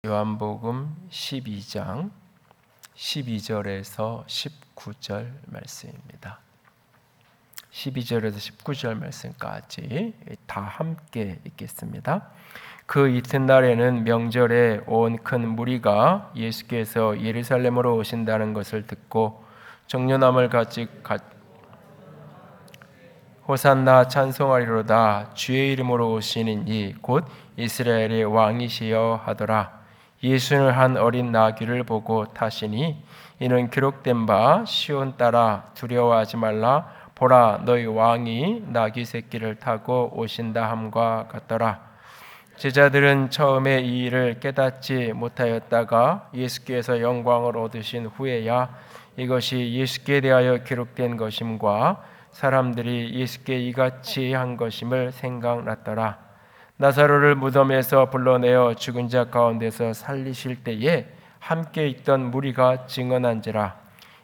요한복음 12장 12절에서 19절 말씀입니다. 12절에서 19절 말씀까지 다 함께 읽겠습니다. 그 이튿날에는 명절에 온 큰 무리가 예수께서 예루살렘으로 오신다는 것을 듣고 정려나무를 같이 호산나 찬송하리로다. 주의 이름으로 오시는 이 곧 이스라엘의 왕이시여 하더라. 예수는 한 어린 나귀를 보고 타시니 이는 기록된 바 시온 딸아 두려워하지 말라 보라 너희 왕이 나귀 새끼를 타고 오신다 함과 같더라. 제자들은 처음에 이 일을 깨닫지 못하였다가 예수께서 영광을 얻으신 후에야 이것이 예수께 대하여 기록된 것임과 사람들이 예수께 이같이 한 것임을 생각났더라. 나사로를 무덤에서 불러내어 죽은 자 가운데서 살리실 때에 함께 있던 무리가 증언한지라.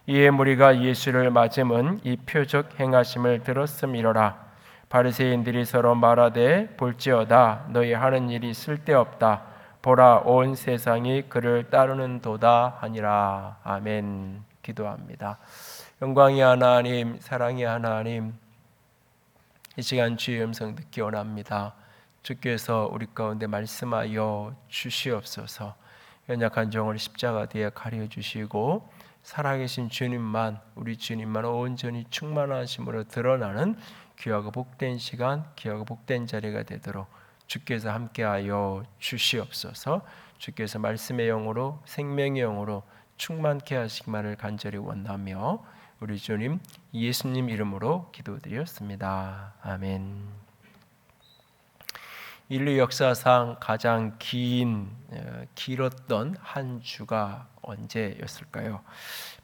이에 무리가 예수를 맞음은 이 표적 행하심을 들었음이로라. 바리새인들이 서로 말하되 볼지어다 너희 하는 일이 쓸데없다. 보라 온 세상이 그를 따르는도다 하니라. 아멘. 기도합니다. 영광의 하나님, 사랑의 하나님, 이 시간 주의 음성 듣기 원합니다. 주께서 우리 가운데 말씀하여 주시옵소서. 연약한 종을 십자가 뒤에 가려 주시고 살아계신 주님만, 우리 주님만 온전히 충만하심으로 드러나는 귀하고 복된 시간, 귀하고 복된 자리가 되도록 주께서 함께하여 주시옵소서. 주께서 말씀의 영으로, 생명의 영으로 충만케 하시기만을 간절히 원하며 우리 주님 예수님 이름으로 기도드렸습니다. 아멘. 인류 역사상 가장 길었던 한 주가 언제였을까요?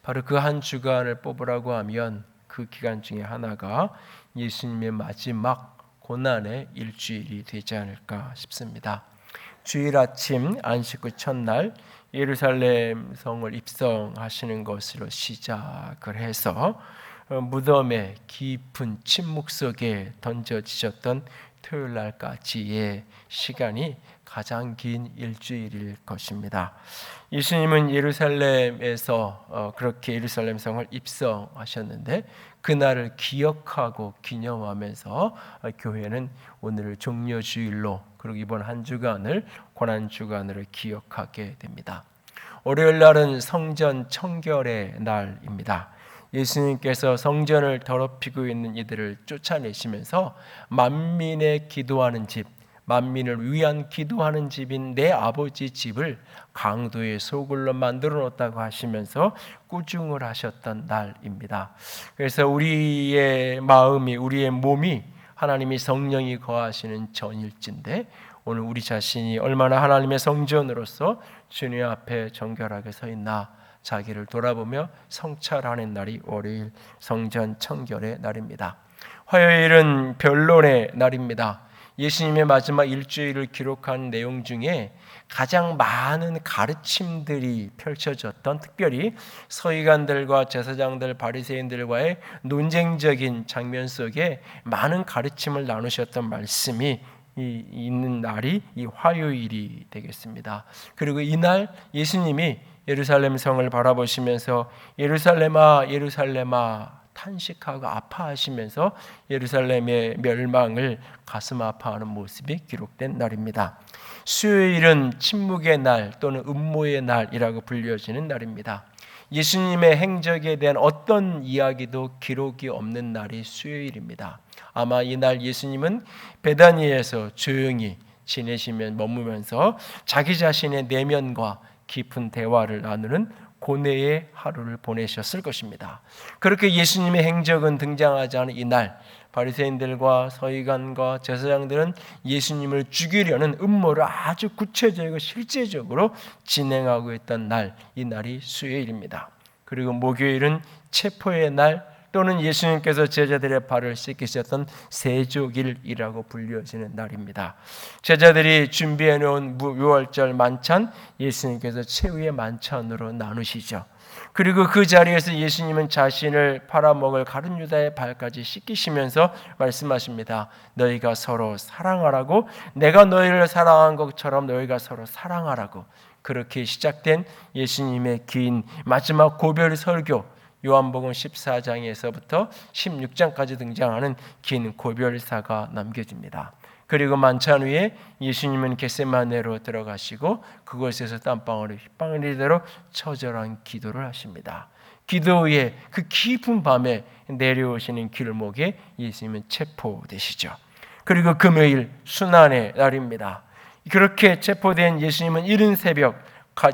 바로 그 한 주간을 뽑으라고 하면 그 기간 중에 하나가 예수님의 마지막 고난의 일주일이 되지 않을까 싶습니다. 주일 아침 안식 후 첫날 예루살렘 성을 입성하시는 것으로 시작을 해서 무덤의 깊은 침묵 속에 던져지셨던 토요일 날까지의 시간이 가장 긴 일주일일 것입니다. 예수님은 예루살렘에서 그렇게 예루살렘 성을 입성하셨는데 그날을 기억하고 기념하면서 교회는 오늘을 종려주일로 그리고 이번 한 주간을 고난주간으로 기억하게 됩니다. 월요일 날은 성전 청결의 날입니다. 예수님께서 성전을 더럽히고 있는 이들을 쫓아내시면서 만민의 기도하는 집, 만민을 위한 기도하는 집인 내 아버지 집을 강도의 소굴로 만들어 놓았다고 하시면서 꾸중을 하셨던 날입니다. 그래서 우리의 마음이, 우리의 몸이 하나님이 성령이 거하시는 전일지인데 오늘 우리 자신이 얼마나 하나님의 성전으로서 주님 앞에 정결하게 서 있나 자기를 돌아보며 성찰하는 날이 월요일 성전 청결의 날입니다. 화요일은 변론의 날입니다. 예수님의 마지막 일주일을 기록한 내용 중에 가장 많은 가르침들이 펼쳐졌던, 특별히 서기관들과 제사장들, 바리새인들과의 논쟁적인 장면 속에 많은 가르침을 나누셨던 말씀이 있는 날이 이 화요일이 되겠습니다. 그리고 이날 예수님이 예루살렘 성을 바라보시면서 예루살렘아 예루살렘아 탄식하고 아파하시면서 예루살렘의 멸망을 가슴 아파하는 모습이 기록된 날입니다. 수요일은 침묵의 날 또는 음모의 날이라고 불려지는 날입니다. 예수님의 행적에 대한 어떤 이야기도 기록이 없는 날이 수요일입니다. 아마 이날 예수님은 베다니에서 조용히 머무면서 자기 자신의 내면과 깊은 대화를 나누는 고뇌의 하루를 보내셨을 것입니다. 그렇게 예수님의 행적은 등장하지 않은 이날 바리새인들과 서기관과 제사장들은 예수님을 죽이려는 음모를 아주 구체적이고 실제적으로 진행하고 있던 날, 이 날이 수요일입니다. 그리고 목요일은 체포의 날 또는 예수님께서 제자들의 발을 씻기셨던 세족일이라고 불려지는 날입니다. 제자들이 준비해 놓은 유월절 만찬 예수님께서 최후의 만찬으로 나누시죠. 그리고 그 자리에서 예수님은 자신을 팔아먹을 가룟 유다의 발까지 씻기시면서 말씀하십니다. 너희가 서로 사랑하라고, 내가 너희를 사랑한 것처럼 너희가 서로 사랑하라고. 그렇게 시작된 예수님의 긴 마지막 고별 설교, 요한복음 14장에서부터 16장까지 등장하는 긴 고별사가 남겨집니다. 그리고 만찬 후에 예수님은 겟세마네로 들어가시고 그곳에서 땀방울이 휘방울 이대로 처절한 기도를 하십니다. 기도 후에 그 깊은 밤에 내려오시는 길목에 예수님은 체포되시죠. 그리고 금요일 순환의 날입니다. 그렇게 체포된 예수님은 이른 새벽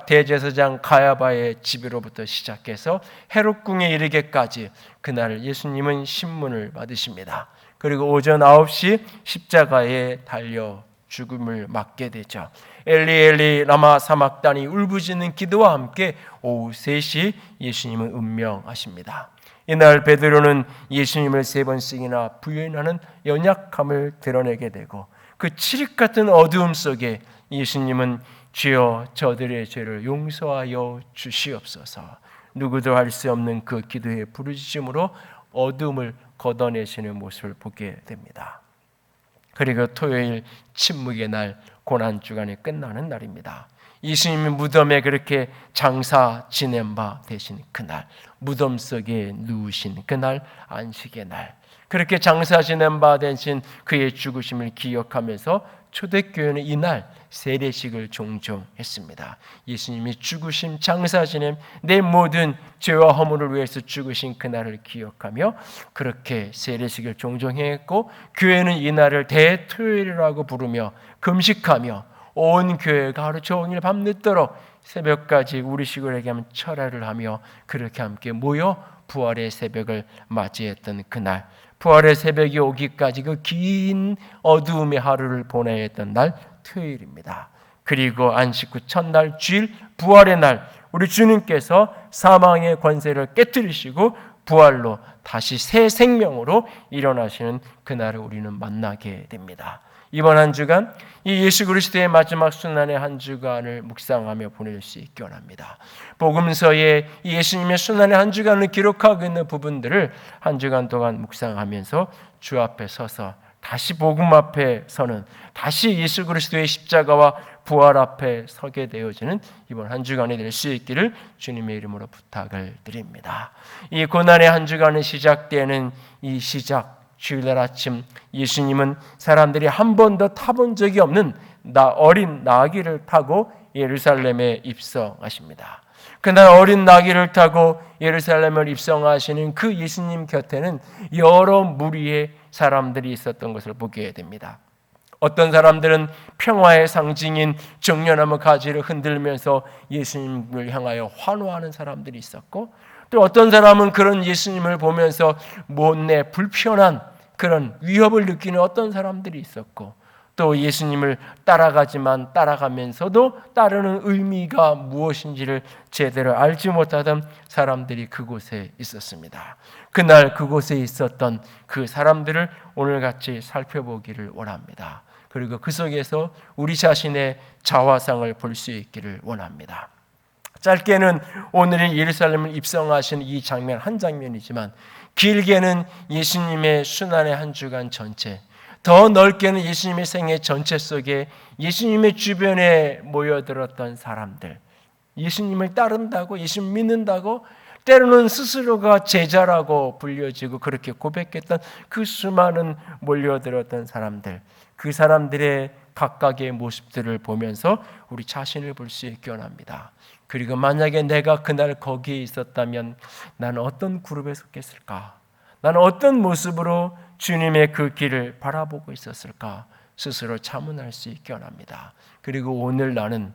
대제사장 가야바의 집으로부터 시작해서 헤롯궁에 이르기까지 그날 예수님은 신문을 받으십니다. 그리고 오전 9시 십자가에 달려 죽음을 맞게 되죠. 엘리 엘리 라마 사막다니 울부짖는 기도와 함께 오후 3시 예수님은 운명하십니다. 이날 베드로는 예수님을 3번씩이나 부인하는 연약함을 드러내게 되고 그 칠흑 같은 어두움 속에 예수님은 주여 저들의 죄를 용서하여 주시옵소서, 누구도 할 수 없는 그 기도의 부르짖음으로 어둠을 걷어내시는 모습을 보게 됩니다. 그리고 토요일 침묵의 날, 고난주간이 끝나는 날입니다. 예수님이 무덤에 그렇게 장사 지낸 바 되신 그날, 무덤 속에 누우신 그날, 안식의 날, 그렇게 장사 지낸 바 되신 그의 죽으심을 기억하면서 초대교회는 이날 세례식을 종종 했습니다. 예수님이 죽으심, 장사 지냄, 내 모든 죄와 허물을 위해서 죽으신 그날을 기억하며 그렇게 세례식을 종종 했고, 교회는 이날을 대토요일이라고 부르며 금식하며 온 교회가 하루 종일 밤늦도록 새벽까지 우리식으로 얘기하면 철야를 하며 그렇게 함께 모여 부활의 새벽을 맞이했던 그날, 부활의 새벽이 오기까지 그 긴 어두움의 하루를 보내야 했던 날 토요일입니다. 그리고 안식 후 첫날 주일 부활의 날, 우리 주님께서 사망의 권세를 깨뜨리시고 부활로 다시 새 생명으로 일어나시는 그날을 우리는 만나게 됩니다. 이번 한 주간 이 예수 그리스도의 마지막 순환의 한 주간을 묵상하며 보낼 수 있기 원합니다. 복음서에 예수님의 순환의 한 주간을 기록하고 있는 부분들을 한 주간 동안 묵상하면서 주 앞에 서서 다시 복음 앞에 서는, 다시 예수 그리스도의 십자가와 부활 앞에 서게 되어지는 이번 한 주간이 될 수 있기를 주님의 이름으로 부탁을 드립니다. 이 고난의 한 주간이 시작되는 이 시작, 주일날 아침 예수님은 사람들이 한 번도 타본 적이 없는 어린 나귀를 타고 예루살렘에 입성하십니다. 그날 어린 나귀를 타고 예루살렘을 입성하시는 그 예수님 곁에는 여러 무리의 사람들이 있었던 것을 보게 됩니다. 어떤 사람들은 평화의 상징인 정련나무 가지를 흔들면서 예수님을 향하여 환호하는 사람들이 있었고, 또 어떤 사람은 그런 예수님을 보면서 못내 불편한 그런 위협을 느끼는 어떤 사람들이 있었고, 또 예수님을 따라가지만 따라가면서도 따르는 의미가 무엇인지를 제대로 알지 못하던 사람들이 그곳에 있었습니다. 그날 그곳에 있었던 그 사람들을 오늘 같이 살펴보기를 원합니다. 그리고 그 속에서 우리 자신의 자화상을 볼 수 있기를 원합니다. 짧게는 오늘의 예루살렘을 입성하신 이 장면 한 장면이지만, 길게는 예수님의 순환의 한 주간 전체, 더 넓게는 예수님의 생애 전체 속에 예수님의 주변에 모여들었던 사람들, 예수님을 따른다고, 예수님 믿는다고, 때로는 스스로가 제자라고 불려지고 그렇게 고백했던 그 수많은 몰려들었던 사람들, 그 사람들의 각각의 모습들을 보면서 우리 자신을 볼 수 있기 원합니다. 그리고 만약에 내가 그날 거기에 있었다면 나는 어떤 그룹에 속했을까? 나는 어떤 모습으로 주님의 그 길을 바라보고 있었을까? 스스로 자문할 수 있기 원합니다. 그리고 오늘 나는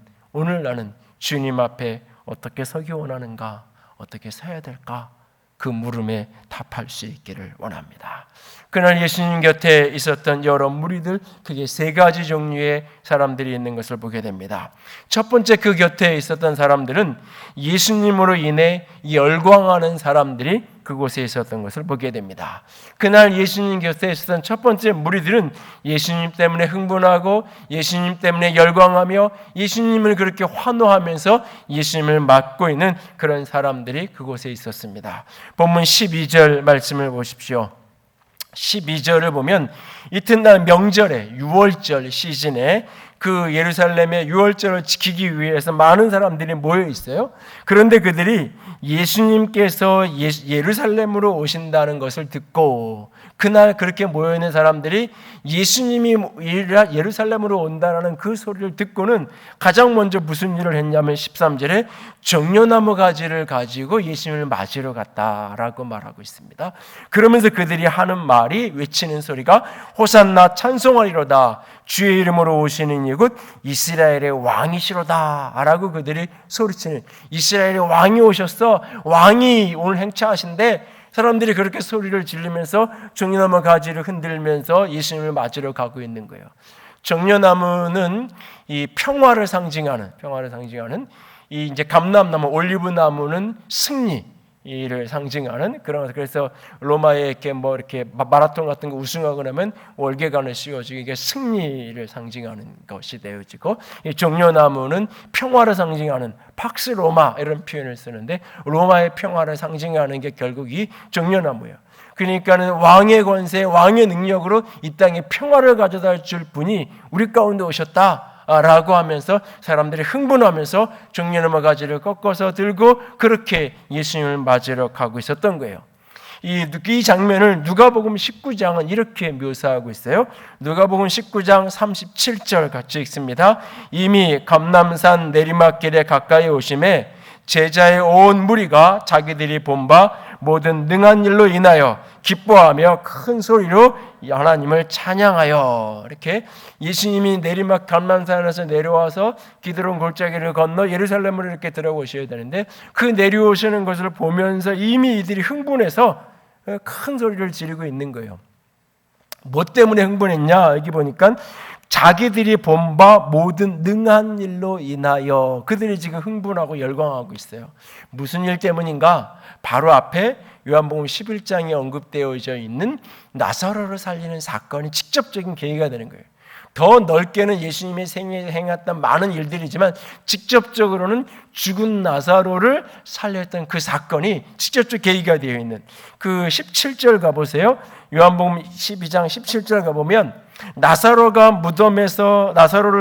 주님 앞에 어떻게 서기 원하는가? 어떻게 서야 될까? 그 물음에 답할 수 있기를 원합니다. 그날 예수님 곁에 있었던 여러 무리들, 그게 3가지 종류의 사람들이 있는 것을 보게 됩니다. 첫 번째, 그 곁에 있었던 사람들은 예수님으로 인해 열광하는 사람들이 그곳에 있었던 것을 보게 됩니다. 그날 예수님 곁에 있었던 첫 번째 무리들은 예수님 때문에 흥분하고 예수님 때문에 열광하며 예수님을 그렇게 환호하면서 예수님을 맡고 있는 그런 사람들이 그곳에 있었습니다. 본문 12절 말씀을 보십시오. 12절을 보면 이튿날 명절에, 유월절 시즌에 그 예루살렘의 유월절을 지키기 위해서 많은 사람들이 모여 있어요. 그런데 그들이 예수님께서 예루살렘으로 오신다는 것을 듣고 그날 그렇게 모여있는 사람들이 예수님이 예루살렘으로 온다는 그 소리를 듣고는 가장 먼저 무슨 일을 했냐면 13절에 정려나무 가지를 가지고 예수님을 맞으러 갔다라고 말하고 있습니다. 그러면서 그들이 하는 말이, 외치는 소리가 호산나 찬송하리로다 주의 이름으로 오시는 이곳 이스라엘의 왕이시로다 라고 그들이 소리치는, 이스라엘의 왕이 오셨어, 왕이 오늘 행차하신데 사람들이 그렇게 소리를 지르면서 정려나무 가지를 흔들면서 예수님을 맞으러 가고 있는 거예요. 정려나무는 이 평화를 상징하는 이 이제 감람나무, 올리브나무는 승리를 상징하는 그런, 그래서 로마에 이렇게 마라톤 같은 거 우승하고 나면 월계관을 씌워주고 이게 승리를 상징하는 것이 되어지고, 이 정려나무는 평화를 상징하는 팍스 로마 이런 표현을 쓰는데 로마의 평화를 상징하는 게 결국 이 정려나무예요. 그러니까는 왕의 권세, 왕의 능력으로 이 땅에 평화를 가져다 줄 분이 우리 가운데 오셨다라고 하면서 사람들이 흥분하면서 정려나무 가지를 꺾어서 들고 그렇게 예수님을 맞으러 가고 있었던 거예요. 이 장면을 누가복음 19장은 이렇게 묘사하고 있어요. 누가복음 19장 37절 같이 읽습니다. 이미 감람산 내리막길에 가까이 오심에 제자의 온 무리가 자기들이 본 바 모든 능한 일로 인하여 기뻐하며 큰 소리로 하나님을 찬양하여, 이렇게 예수님이 내리막 감람산에서 내려와서 기드론 골짜기를 건너 예루살렘으로 이렇게 들어오셔야 되는데 그 내려오시는 것을 보면서 이미 이들이 흥분해서 큰 소리를 지르고 있는 거예요. 뭐 때문에 흥분했냐? 여기 보니까 자기들이 본 바 모든 능한 일로 인하여 그들이 지금 흥분하고 열광하고 있어요. 무슨 일 때문인가? 바로 앞에 요한복음 11장에 언급되어져 있는 나사로를 살리는 사건이 직접적인 계기가 되는 거예요. 더 넓게는 예수님의 생애에 행했던 많은 일들이지만 직접적으로는 죽은 나사로를 살렸던 그 사건이 직접적 계기가 되어 있는 그 17절 가보세요. 요한복음 12장 17절 가보면 나사로를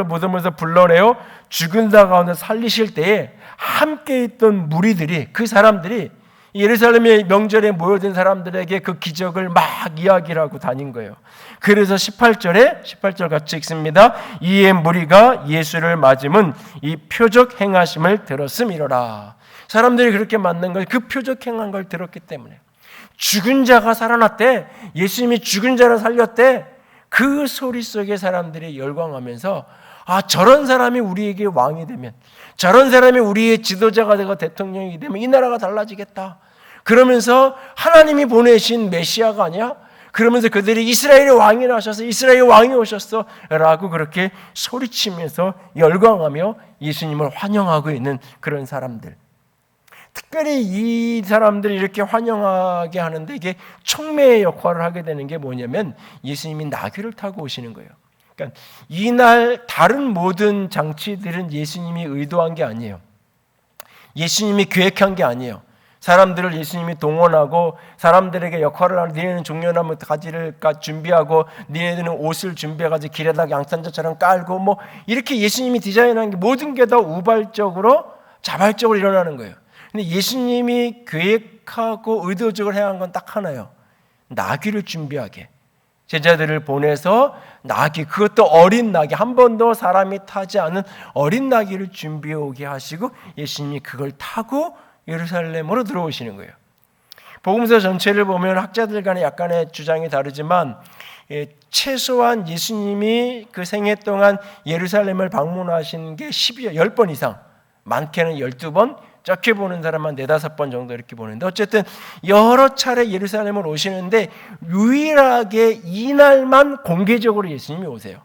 무덤에서 불러내어 죽은 자 가운데 살리실 때에 함께 있던 무리들이, 그 사람들이 예루살렘의 명절에 모여든 사람들에게 그 기적을 막 이야기를 하고 다닌 거예요. 그래서 18절 같이 읽습니다. 이에 무리가 예수를 맞음은 이 표적 행하심을 들었음이로라. 사람들이 그렇게 맞는 걸, 그 표적 행한 걸 들었기 때문에, 죽은 자가 살아났대, 예수님이 죽은 자를 살렸대, 그 소리 속에 사람들이 열광하면서 저런 사람이 우리에게 왕이 되면, 저런 사람이 우리의 지도자가 되고 대통령이 되면 이 나라가 달라지겠다. 그러면서 하나님이 보내신 메시아가 아니야? 그러면서 그들이 이스라엘의 왕이 나셔서 이스라엘의 왕이 오셨어 라고 그렇게 소리치면서 열광하며 예수님을 환영하고 있는 그런 사람들. 특별히 이 사람들이 이렇게 환영하게 하는데 이게 촉매의 역할을 하게 되는 게 뭐냐면 예수님이 나귀를 타고 오시는 거예요. 그러니까 이날 다른 모든 장치들은 예수님이 의도한 게 아니에요. 예수님이 계획한 게 아니에요. 사람들을 예수님이 동원하고 사람들에게 역할을 하는, 니네는 종려나무 가지를 준비하고 니네들은 옷을 준비해가지고 길에다가 양탄자처럼 깔고 뭐 이렇게 예수님이 디자인한 게 모든 게 다 우발적으로 자발적으로 일어나는 거예요. 근데 예수님이 계획하고 의도적으로 해야 한 건 딱 하나예요. 나귀를 준비하게. 제자들을 보내서 나귀, 그것도 어린 나귀, 한 번도 사람이 타지 않은 어린 나귀를 준비해 오게 하시고 예수님이 그걸 타고 예루살렘으로 들어오시는 거예요. 복음서 전체를 보면 학자들 간에 약간의 주장이 다르지만 최소한 예수님이 그 생애 동안 예루살렘을 방문하신 게 10번 이상, 많게는 12번, 적게 보는 사람만 4-5번 정도 이렇게 보는데 어쨌든 여러 차례 예루살렘을 오시는데 유일하게 이날만 공개적으로 예수님이 오세요.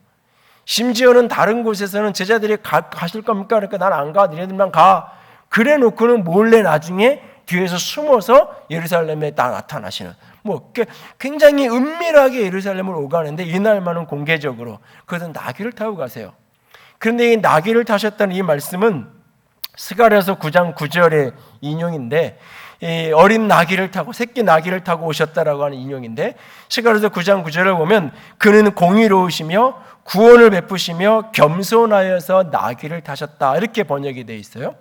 심지어는 다른 곳에서는 제자들이 가실 겁니까? 그러니까 난 안 가, 니네들만 가. 그래 놓고는 몰래 나중에 뒤에서 숨어서 예루살렘에 나타나시는, 뭐 굉장히 은밀하게 예루살렘을 오가는데 이날만은 공개적으로, 그것은 나귀를 타고 가세요. 그런데 이 나귀를 타셨다는 이 말씀은 스가랴서 9장 9절의 인용인데 어린 나귀를 타고 새끼 나귀를 타고 오셨다라고 하는 인용인데, 스가랴서 9장 9절을 보면 그는 공의로우시며 구원을 베푸시며 겸손하여서 나귀를 타셨다, 이렇게 번역이 되어 있어요.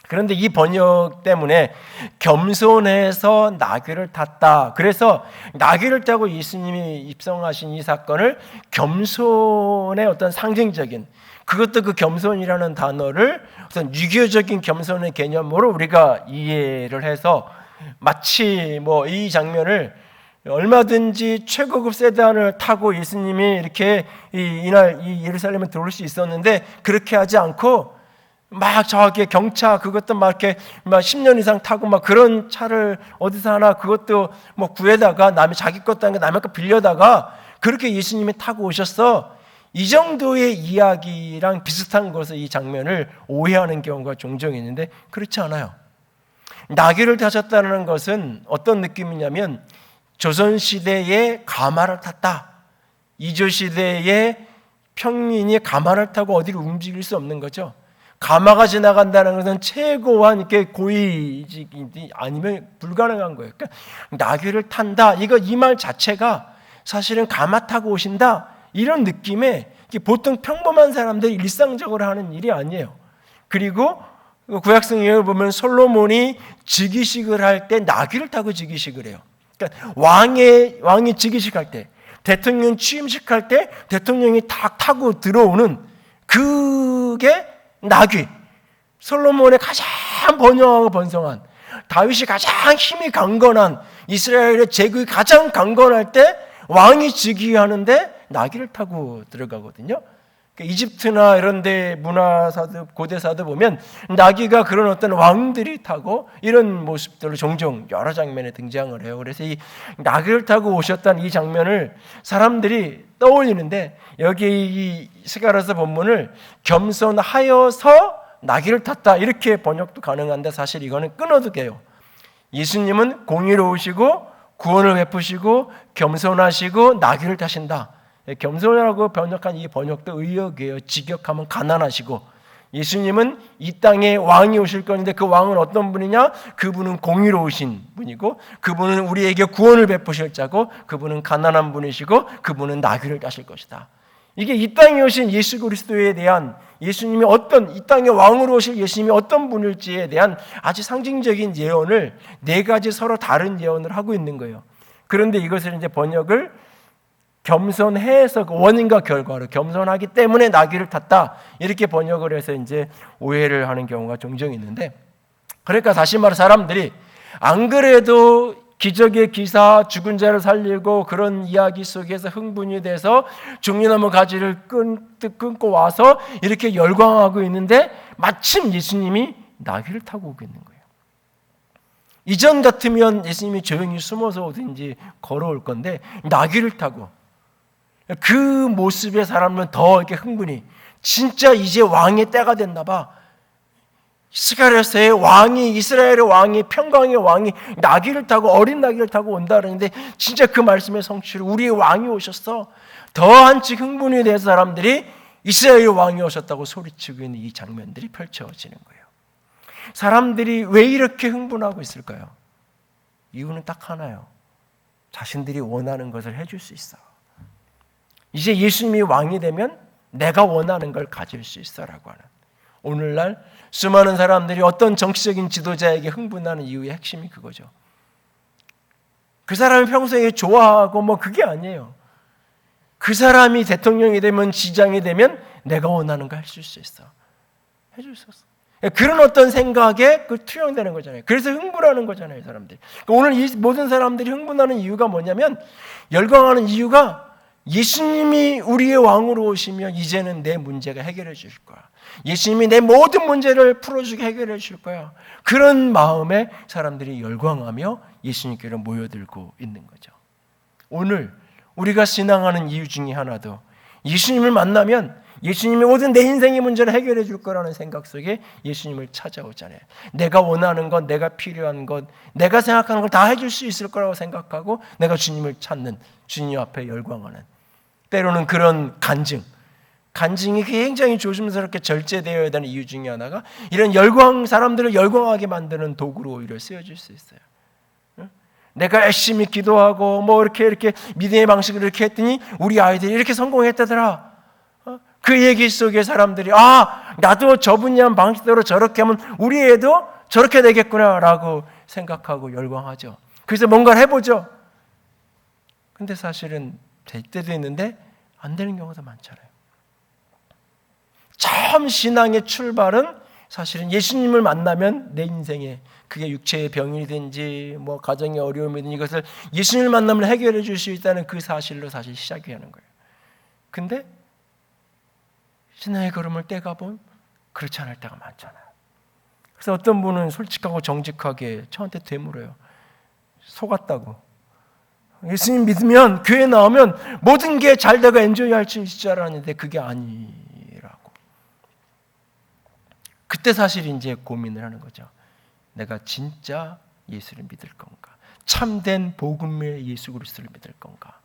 그런데 이 번역 때문에 겸손해서 나귀를 탔다, 그래서 나귀를 타고 예수님이 입성하신 이 사건을 겸손의 어떤 상징적인, 그것도 그 겸손이라는 단어를 어떤 유교적인 겸손의 개념으로 우리가 이해를 해서 마치 이 장면을 얼마든지 최고급 세단을 타고 예수님이 이렇게 이날 이 예루살렘에 들어올 수 있었는데, 그렇게 하지 않고 막 저기 경차, 그것도 막 이렇게 막 10년 이상 타고 막 그런 차를 어디서 하나, 그것도 구해다가 남이 자기 것도 아니고 남의 거 빌려다가 그렇게 예수님이 타고 오셨어. 이 정도의 이야기랑 비슷한 것을, 이 장면을 오해하는 경우가 종종 있는데 그렇지 않아요. 나귀를 타셨다는 것은 어떤 느낌이냐면 조선시대에 가마를 탔다. 이조시대에 평민이 가마를 타고 어디를 움직일 수 없는 거죠. 가마가 지나간다는 것은 최고한 이렇게 고위직이 아니면 불가능한 거예요. 그러니까 나귀를 탄다, 이 말 자체가 사실은 가마 타고 오신다, 이런 느낌에 보통 평범한 사람들이 일상적으로 하는 일이 아니에요. 그리고 구약성경을 보면 솔로몬이 즉위식을 할 때 나귀를 타고 즉위식을 해요. 그러니까 왕이 즉위식할 때, 대통령 취임식할 때 대통령이 딱 타고 들어오는 그게 나귀. 솔로몬의 가장 번영하고 번성한, 다윗이 가장 힘이 강건한, 이스라엘의 제국이 가장 강건할 때 왕이 즉위하는데 나귀를 타고 들어가거든요. 이집트나 이런 데 문화사도, 고대사도 보면 나귀가 그런 어떤 왕들이 타고 이런 모습들로 종종 여러 장면에 등장을 해요. 그래서 이 나귀를 타고 오셨다는 이 장면을 사람들이 떠올리는데, 여기 이 스가랴서 본문을 겸손하여서 나귀를 탔다, 이렇게 번역도 가능한데 사실 이거는 끊어도 돼요. 예수님은 공의로우시고 구원을 베푸시고 겸손하시고 나귀를 타신다. 겸손하고 번역한 이 번역도 의역이에요. 직역하면 가난하시고, 예수님은 이 땅에 왕이 오실 건데 그 왕은 어떤 분이냐? 그분은 공의로우신 분이고, 그분은 우리에게 구원을 베푸실 자고, 그분은 가난한 분이시고, 그분은 나귀를 타실 것이다. 이게 이 땅에 오신 예수 그리스도에 대한, 예수님이 어떤, 이 땅에 왕으로 오실 예수님이 어떤 분일지에 대한 아주 상징적인 예언을 4가지 서로 다른 예언을 하고 있는 거예요. 그런데 이것을 이제 번역을 겸손해서, 원인과 결과로 겸손하기 때문에 나귀를 탔다, 이렇게 번역을 해서 이제 오해를 하는 경우가 종종 있는데, 그러니까 다시 말해 사람들이 안 그래도 기적의 기사, 죽은 자를 살리고 그런 이야기 속에서 흥분이 돼서 종려나무 가지를 끊고 와서 이렇게 열광하고 있는데 마침 예수님이 나귀를 타고 오고 있는 거예요. 이전 같으면 예수님이 조용히 숨어서 오든지 걸어올 건데 나귀를 타고, 그 모습의 사람은 더 이렇게 흥분이, 진짜 이제 왕의 때가 됐나 봐. 스가랴서의 왕이, 이스라엘의 왕이, 평강의 왕이 나귀를 타고, 어린 나귀를 타고 온다 그러는데 진짜 그 말씀의 성취로 우리의 왕이 오셨어. 더 한층 흥분이 돼서 사람들이 이스라엘의 왕이 오셨다고 소리치고 있는 이 장면들이 펼쳐지는 거예요. 사람들이 왜 이렇게 흥분하고 있을까요? 이유는 딱 하나예요. 자신들이 원하는 것을 해줄 수 있어. 이제 예수님이 왕이 되면 내가 원하는 걸 가질 수 있어라고 하는, 오늘날 수많은 사람들이 어떤 정치적인 지도자에게 흥분하는 이유의 핵심이 그거죠. 그 사람이 평소에 좋아하고 그게 아니에요. 그 사람이 대통령이 되면, 지장이 되면 내가 원하는 거 해줄 수 있어. 해줄 수 있어. 그런 어떤 생각에 투영되는 거잖아요. 그래서 흥분하는 거잖아요, 사람들이. 오늘 이 모든 사람들이 흥분하는 이유가 뭐냐면, 열광하는 이유가 예수님이 우리의 왕으로 오시면 이제는 내 문제가 해결해 주실 거야. 예수님이 내 모든 문제를 풀어주게 해결해 주실 거야. 그런 마음에 사람들이 열광하며 예수님께로 모여들고 있는 거죠. 오늘 우리가 신앙하는 이유 중에 하나도 예수님을 만나면 예수님이 모든 내 인생의 문제를 해결해 줄 거라는 생각 속에 예수님을 찾아오잖아요. 내가 원하는 것, 내가 필요한 것, 내가 생각하는 걸 다 해줄 수 있을 거라고 생각하고 내가 주님을 찾는, 주님 앞에 열광하는, 때로는 그런 간증, 간증이 굉장히 조심스럽게 절제되어야 되는 이유 중에 하나가 이런 사람들을 열광하게 만드는 도구로 오히려 쓰여질 수 있어요. 내가 열심히 기도하고 뭐 이렇게 믿음의 방식을 이렇게 했더니 우리 아이들이 이렇게 성공했다더라. 그 얘기 속에 사람들이 나도 저분이 한 방식대로 저렇게 하면 우리 애도 저렇게 되겠구나라고 생각하고 열광하죠. 그래서 뭔가를 해보죠. 근데 사실은 될 때도 있는데 안 되는 경우도 많잖아요. 처음 신앙의 출발은 사실은 예수님을 만나면 내 인생에 그게 육체의 병이든지 뭐 가정의 어려움이든지 이것을 예수님을 만나면 해결해 줄 수 있다는 그 사실로 사실 시작이 하는 거예요. 근데 신앙의 걸음을 떼가 보면 그렇지 않을 때가 많잖아요. 그래서 어떤 분은 솔직하고 정직하게 저한테 되물어요. 속았다고. 예수님 믿으면 교회 나오면 모든 게 잘 되고 엔조이 할 수 있을 줄 알았는데 그게 아니라고. 그때 사실 이제 고민을 하는 거죠. 내가 진짜 예수를 믿을 건가? 참된 복음의 예수 그리스도를 믿을 건가?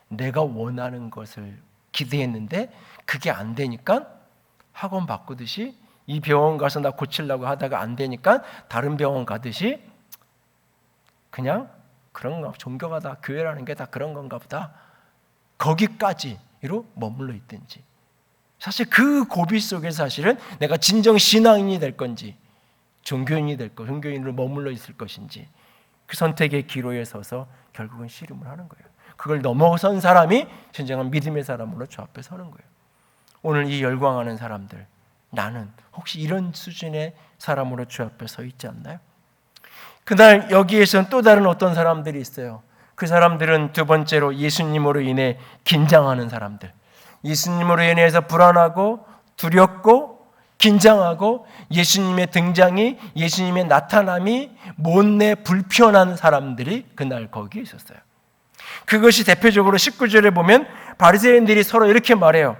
내가 원하는 것을 기대했는데 그게 안 되니까 학원 바꾸듯이 이 병원 가서 나 고치려고 하다가 안 되니까 다른 병원 가듯이 그냥 그런가, 종교가 다, 교회라는 게 다 그런 건가 보다, 거기까지로 머물러 있든지. 사실 그 고비 속에 사실은 내가 진정 신앙인이 될 건지 종교인이 될 거, 종교인으로 머물러 있을 것인지 그 선택의 기로에 서서 결국은 씨름을 하는 거예요. 그걸 넘어선 사람이 진정한 믿음의 사람으로 주 앞에 서는 거예요. 오늘 이 열광하는 사람들, 나는 혹시 이런 수준의 사람으로 주 앞에 서 있지 않나요? 그날 여기에서는 또 다른 어떤 사람들이 있어요. 그 사람들은 두 번째로 예수님으로 인해 긴장하는 사람들. 예수님으로 인해서 불안하고 두렵고 긴장하고 예수님의 등장이, 예수님의 나타남이 못내 불편한 사람들이 그날 거기에 있었어요. 그것이 대표적으로 19절에 보면 바리새인들이 서로 이렇게 말해요.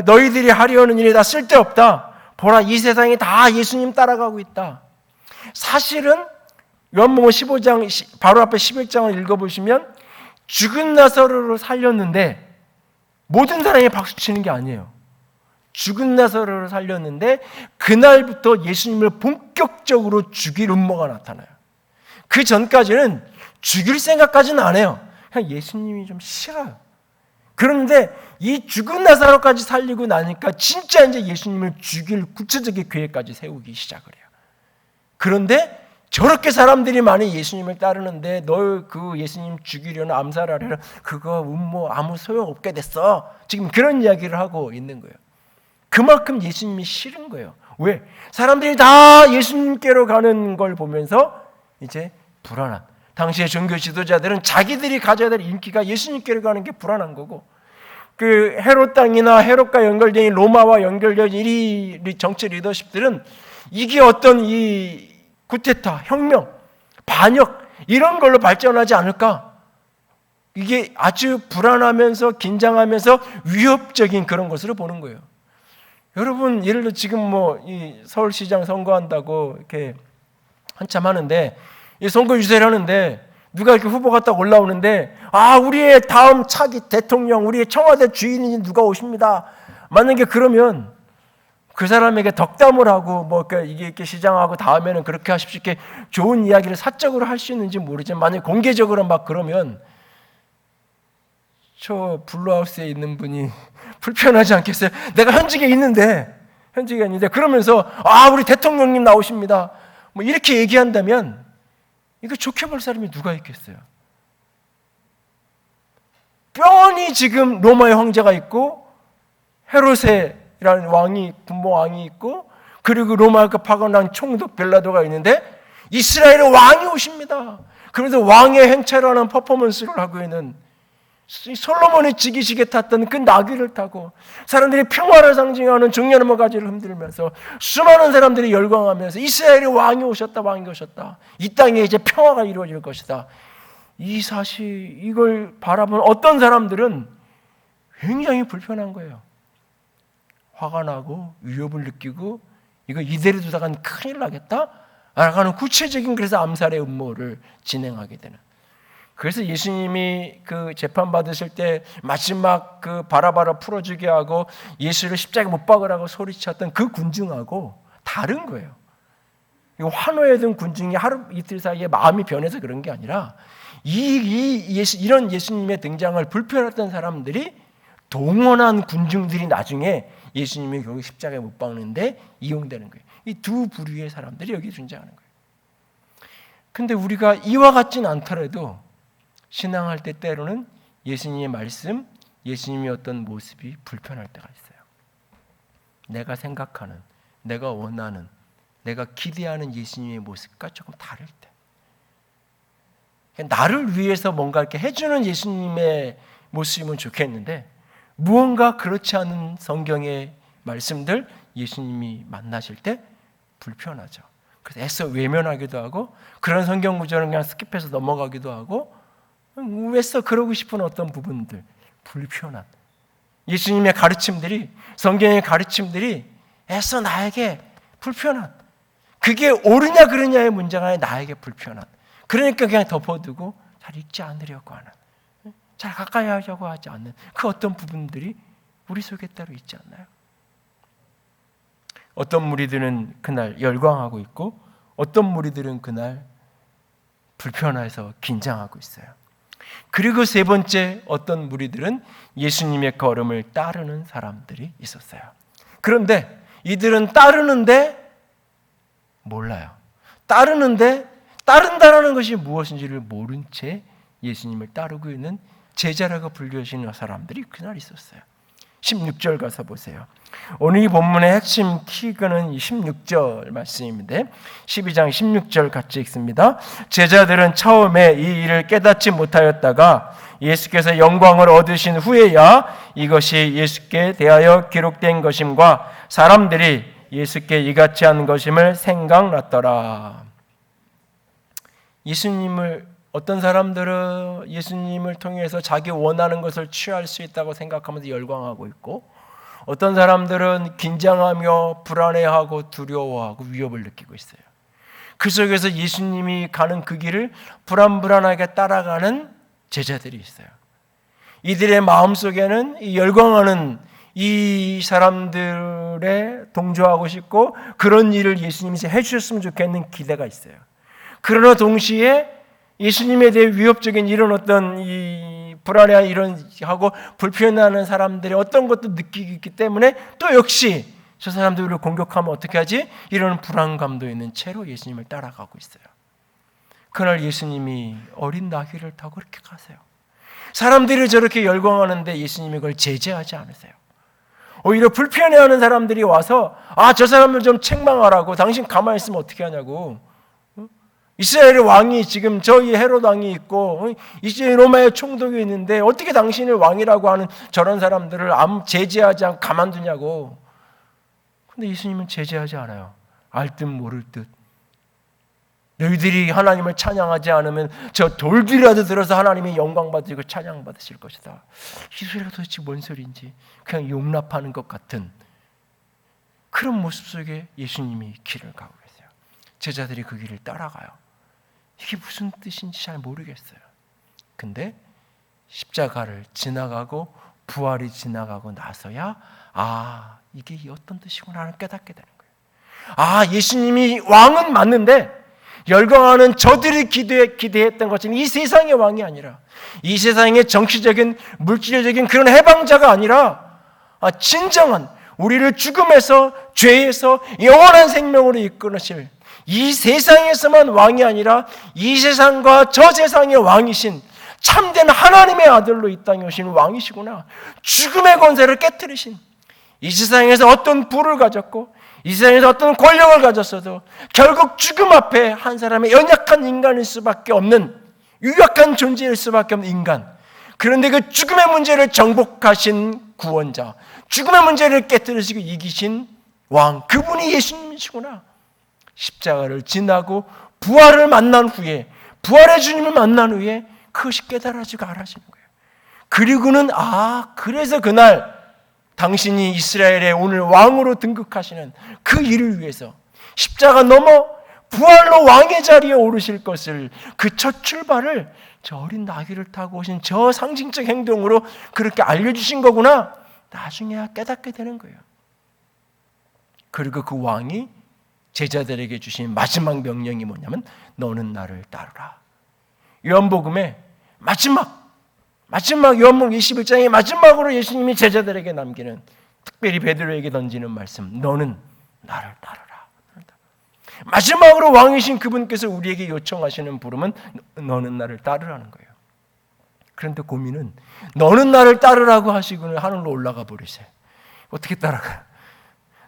너희들이 하려는 일이 다 쓸데없다. 보라, 이 세상이 다 예수님 따라가고 있다. 사실은 요한복음 15장 바로 앞에 11장을 읽어보시면 죽은 나사로를 살렸는데 모든 사람이 박수치는 게 아니에요. 죽은 나사로를 살렸는데 그날부터 예수님을 본격적으로 죽일 음모가 나타나요. 그 전까지는 죽일 생각까지는 안 해요. 그냥 예수님이 좀 싫어요. 그런데 이 죽은 나사로까지 살리고 나니까 진짜 이제 예수님을 죽일 구체적인 계획까지 세우기 시작을 해요. 그런데 저렇게 사람들이 많이 예수님을 따르는데 너 그 예수님 죽이려는 암살하려는 그거 음모 아무 소용없게 됐어. 지금 그런 이야기를 하고 있는 거예요. 그만큼 예수님이 싫은 거예요. 왜? 사람들이 다 예수님께로 가는 걸 보면서 이제 불안한. 당시의 종교 지도자들은 자기들이 가져야 될 인기가 예수님께로 가는 게 불안한 거고, 그 헤롯 땅이나 헤롯과 연결된 로마와 연결된 이 정치 리더십들은 이게 어떤 이 쿠데타, 혁명, 반역 이런 걸로 발전하지 않을까? 이게 아주 불안하면서 긴장하면서 위협적인 그런 것으로 보는 거예요. 여러분, 예를 들어 지금 이 서울시장 선거한다고 이렇게 한참 하는데, 이 선거 유세를 하는데 누가 이렇게 후보가 딱 올라오는데 우리의 다음 차기 대통령, 우리의 청와대 주인이 누가 오십니다. 만약에 그러면 그 사람에게 덕담을 하고 이게 이렇게 시장하고 다음에는 그렇게 하십시오, 이렇게 좋은 이야기를 사적으로 할 수 있는지 모르지만 만약 공개적으로 막 그러면 저 블루하우스에 있는 분이 불편하지 않겠어요? 내가 현직에 있는데 그러면서 우리 대통령님 나오십니다. 이렇게 얘기한다면 이거 좋게 볼 사람이 누가 있겠어요? 뻔히 지금 로마의 황제가 있고 헤롯이라는 왕이, 군모 왕이 있고, 그리고 로마가 파견한 총독 벨라도가 있는데 이스라엘의 왕이 오십니다. 그래서 왕의 행차라는 퍼포먼스를 하고 있는 솔로몬이 지기시게 탔던 그 나귀를 타고 사람들이 평화를 상징하는 종려나무 가지를 흔들면서 수많은 사람들이 열광하면서 이스라엘의 왕이 오셨다, 왕이 오셨다, 이 땅에 이제 평화가 이루어질 것이다, 이 사실, 이걸 바라보는 어떤 사람들은 굉장히 불편한 거예요. 화가 나고 위협을 느끼고 이거 이대로 두다간 큰일 나겠다 라고 하는 구체적인, 그래서 암살의 음모를 진행하게 되는. 그래서 예수님이 그 재판 받으실 때 마지막 그 바라바라 풀어주게 하고 예수를 십자가에 못 박으라고 소리쳤던 그 군중하고 다른 거예요. 환호에 든 군중이 하루 이틀 사이에 마음이 변해서 그런 게 아니라 이런 예수님의 등장을 불편했던 사람들이 동원한 군중들이 나중에 예수님이 결국 십자가에 못 박는데 이용되는 거예요. 이 두 부류의 사람들이 여기 존재하는 거예요. 근데 우리가 이와 같진 않더라도 신앙할 때 때로는 예수님의 말씀, 예수님의 어떤 모습이 불편할 때가 있어요. 내가 생각하는, 내가 원하는, 내가 기대하는 예수님의 모습과 조금 다를 때, 나를 위해서 뭔가 이렇게 해주는 예수님의 모습이면 좋겠는데 무언가 그렇지 않은 성경의 말씀들 예수님이 만나실 때 불편하죠. 그래서 애써 외면하기도 하고 그런 성경 구절은 그냥 스킵해서 넘어가기도 하고 애써 그러고 싶은 어떤 부분들, 불편한 예수님의 가르침들이, 성경의 가르침들이 애써 나에게 불편한, 그게 옳으냐 그러냐의 문제가 아니라 나에게 불편한, 그러니까 그냥 덮어두고 잘 읽지 않으려고 하는, 잘 가까이 하려고 하지 않는 그 어떤 부분들이 우리 속에 따로 있지 않나요? 어떤 무리들은 그날 열광하고 있고 어떤 무리들은 그날 불편해서 긴장하고 있어요. 그리고 세 번째, 어떤 무리들은 예수님의 걸음을 따르는 사람들이 있었어요. 그런데 이들은 따르는데 몰라요. 따르는데 따른다라는 것이 무엇인지를 모른 채 예수님을 따르고 있는 제자라고 불리우시는 사람들이 그날 있었어요. 16절 가서 보세요. 오늘 이 본문의 핵심 키그는 16절 말씀인데 12장 16절 같이 읽습니다. 제자들은 처음에 이 일을 깨닫지 못하였다가 예수께서 영광을 얻으신 후에야 이것이 예수께 대하여 기록된 것임과 사람들이 예수께 이같이 한 것임을 생각났더라. 어떤 사람들은 예수님을 통해서 자기 원하는 것을 취할 수 있다고 생각하면서 열광하고 있고, 어떤 사람들은 긴장하며 불안해하고 두려워하고 위협을 느끼고 있어요. 그 속에서 예수님이 가는 그 길을 불안불안하게 따라가는 제자들이 있어요. 이들의 마음속에는 이 열광하는 이 사람들에 동조하고 싶고 그런 일을 예수님이 해주셨으면 좋겠는 기대가 있어요. 그러나 동시에 예수님에 대해 위협적인 이런 어떤 이 불안해한 이런 하고 불편해하는 사람들의 어떤 것도 느끼기 있기 때문에 또 역시 저 사람들을 공격하면 어떻게 하지? 이런 불안감도 있는 채로 예수님을 따라가고 있어요. 그날 예수님이 어린 나귀를 타고 그렇게 가세요. 사람들이 저렇게 열광하는데 예수님이 그걸 제재하지 않으세요. 오히려 불편해하는 사람들이 와서 저 사람을 좀 책망하라고, 당신 가만히 있으면 어떻게 하냐고, 이스라엘의 왕이 지금 저희 헤롯 왕이 있고 이제 로마의 총독이 있는데 어떻게 당신을 왕이라고 하는 저런 사람들을 아무 제재하지 않고 가만두냐고. 근데 예수님은 제재하지 않아요. 알 듯 모를 듯. 너희들이 하나님을 찬양하지 않으면 저 돌들이라도 들어서 하나님의 영광 받으시고 찬양 받으실 것이다. 이 소리가 도대체 뭔 소리인지 그냥 용납하는 것 같은 그런 모습 속에 예수님이 길을 가고 계세요. 제자들이 그 길을 따라가요. 이게 무슨 뜻인지 잘 모르겠어요. 근데 십자가를 지나가고 부활이 지나가고 나서야 이게 어떤 뜻이구나 하는 깨닫게 되는 거예요. 예수님이 왕은 맞는데 열광하는 저들이 기대했던 것처럼 이 세상의 왕이 아니라, 이 세상의 정치적인 물질적인 그런 해방자가 아니라 진정한 우리를 죽음에서 죄에서 영원한 생명으로 이끌으실, 이 세상에서만 왕이 아니라 이 세상과 저 세상의 왕이신 참된 하나님의 아들로 이 땅에 오신 왕이시구나. 죽음의 권세를 깨뜨리신, 이 세상에서 어떤 부를 가졌고 이 세상에서 어떤 권력을 가졌어도 결국 죽음 앞에 한 사람의 연약한 인간일 수밖에 없는, 유약한 존재일 수밖에 없는 인간, 그런데 그 죽음의 문제를 정복하신 구원자, 죽음의 문제를 깨뜨리시고 이기신 왕, 그분이 예수님이시구나. 십자가를 지나고 부활을 만난 후에, 부활의 주님을 만난 후에 그것이 깨달아지고 알아지는 거예요. 그리고는 그래서 그날 당신이 이스라엘의 오늘 왕으로 등극하시는 그 일을 위해서 십자가 넘어 부활로 왕의 자리에 오르실 것을, 그 첫 출발을 저 어린 나귀를 타고 오신 저 상징적 행동으로 그렇게 알려주신 거구나, 나중에야 깨닫게 되는 거예요. 그리고 그 왕이 제자들에게 주신 마지막 명령이 뭐냐면 너는 나를 따르라. 요한복음의 마지막 요한복음 21장의 마지막으로 예수님이 제자들에게 남기는, 특별히 베드로에게 던지는 말씀, 너는 나를 따르라. 마지막으로 왕이신 그분께서 우리에게 요청하시는 부름은 너는 나를 따르라는 거예요. 그런데 고민은 너는 나를 따르라고 하시고는 하늘로 올라가 버리세요. 어떻게 따라가요?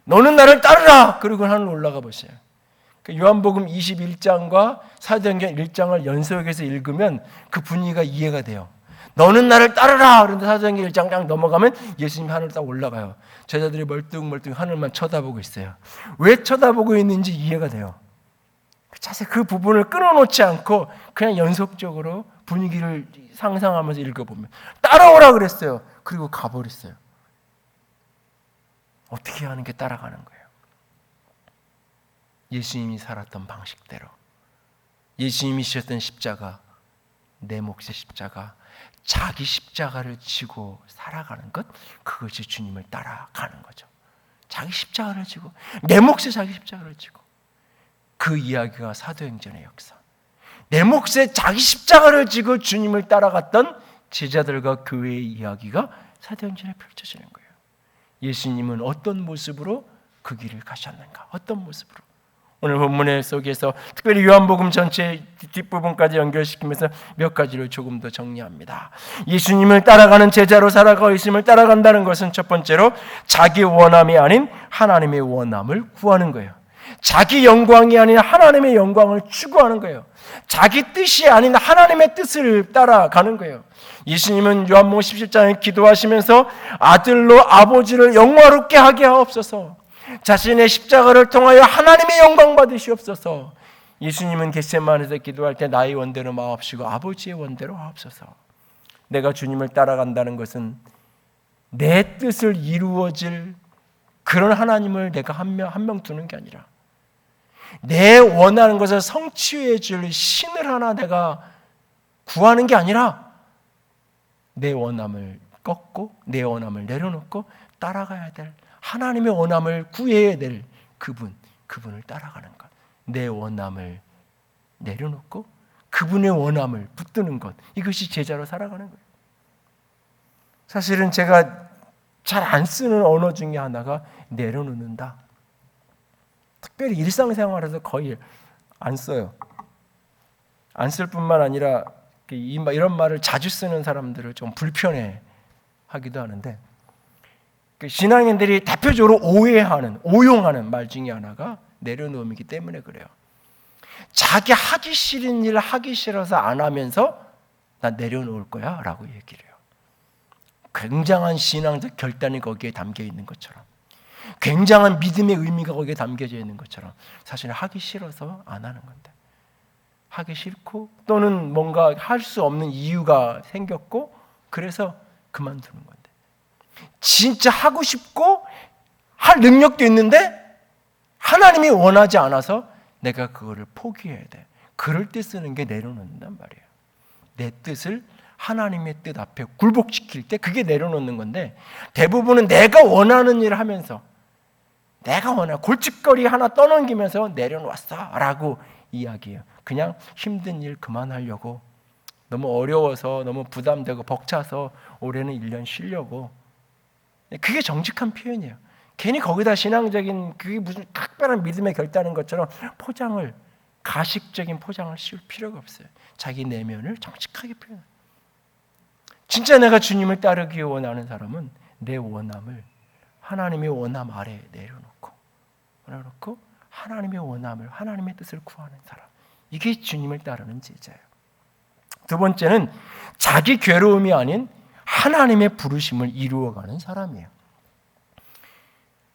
너는 나를 따르라! 그리고 하늘로 올라가 보세요. 요한복음 21장과 사도행전 1장을 연속해서 읽으면 그 분위기가 이해가 돼요. 너는 나를 따르라! 그런데 사도행전 1장 딱 넘어가면 예수님이 하늘로 딱 올라가요. 제자들이 멀뚱멀뚱 하늘만 쳐다보고 있어요. 왜 쳐다보고 있는지 이해가 돼요. 자세히 그 부분을 끊어놓지 않고 그냥 연속적으로 분위기를 상상하면서 읽어보면 따라오라 그랬어요. 그리고 가버렸어요. 어떻게 하는 게 따라가는 거예요? 예수님이 살았던 방식대로, 예수님이 지셨던 십자가, 내 몫의 십자가, 자기 십자가를 지고 살아가는 것, 그것이 주님을 따라가는 거죠. 자기 십자가를 지고, 내 몫의 자기 십자가를 지고, 그 이야기가 사도행전의 역사. 내 몫의 자기 십자가를 지고 주님을 따라갔던 제자들과 교회의 이야기가 사도행전에 펼쳐지는 거예요. 예수님은 어떤 모습으로 그 길을 가셨는가? 어떤 모습으로? 오늘 본문의 속에서 특별히 요한복음 전체 뒷부분까지 연결시키면서 몇 가지를 조금 더 정리합니다. 예수님을 따라가는 제자로 살아가고 예수님을 따라간다는 것은 첫 번째로 자기 원함이 아닌 하나님의 원함을 구하는 거예요. 자기 영광이 아닌 하나님의 영광을 추구하는 거예요. 자기 뜻이 아닌 하나님의 뜻을 따라가는 거예요. 예수님은 요한복음 17장에 기도하시면서 아들로 아버지를 영화롭게 하게 하옵소서, 자신의 십자가를 통하여 하나님의 영광 받으시옵소서. 예수님은 겟세마네에서 기도할 때 나의 원대로 마옵시고 아버지의 원대로 하옵소서. 내가 주님을 따라간다는 것은 내 뜻을 이루어질 그런 하나님을 내가 한 명 두는 게 아니라 내 원하는 것을 성취해 줄 신을 하나 내가 구하는 게 아니라 내 원함을 꺾고 내 원함을 내려놓고 따라가야 될 하나님의 원함을 구해야 될 그분을 따라가는 것. 내 원함을 내려놓고 그분의 원함을 붙드는 것. 이것이 제자로 살아가는 거예요. 사실은 제가 잘 안 쓰는 언어 중에 하나가 내려놓는다. 특별히 일상생활에서 거의 안 써요. 안 쓸 뿐만 아니라 이런 말을 자주 쓰는 사람들을 좀 불편해 하기도 하는데, 신앙인들이 대표적으로 오용하는 말 중에 하나가 내려놓음이기 때문에 그래요. 자기 하기 싫은 일 하기 싫어서 안 하면서 나 내려놓을 거야 라고 얘기를 해요. 굉장한 신앙적 결단이 거기에 담겨 있는 것처럼, 굉장한 믿음의 의미가 거기에 담겨져 있는 것처럼, 사실 하기 싫어서 안 하는 건데, 하기 싫고 또는 뭔가 할 수 없는 이유가 생겼고 그래서 그만두는 건데, 진짜 하고 싶고 할 능력도 있는데 하나님이 원하지 않아서 내가 그거를 포기해야 돼. 그럴 때 쓰는 게 내려놓는단 말이에요. 내 뜻을 하나님의 뜻 앞에 굴복시킬 때 그게 내려놓는 건데, 대부분은 내가 원하는 일을 하면서 내가 원하는 골칫거리 하나 떠넘기면서 내려놓았어 라고 이야기해요. 그냥 힘든 일 그만하려고, 너무 어려워서 너무 부담되고 벅차서 올해는 1년 쉬려고. 그게 정직한 표현이에요. 괜히 거기다 신앙적인 그게 무슨 특별한 믿음의 결단인 것처럼 포장을, 가식적인 포장을 씌울 필요가 없어요. 자기 내면을 정직하게 표현해요. 진짜 내가 주님을 따르기 원하는 사람은 내 원함을 하나님의 원함 아래에 내려놓고 하나님의 원함을, 하나님의 뜻을 구하는 사람, 이게 주님을 따르는 제자예요. 두 번째는 자기 괴로움이 아닌 하나님의 부르심을 이루어가는 사람이에요.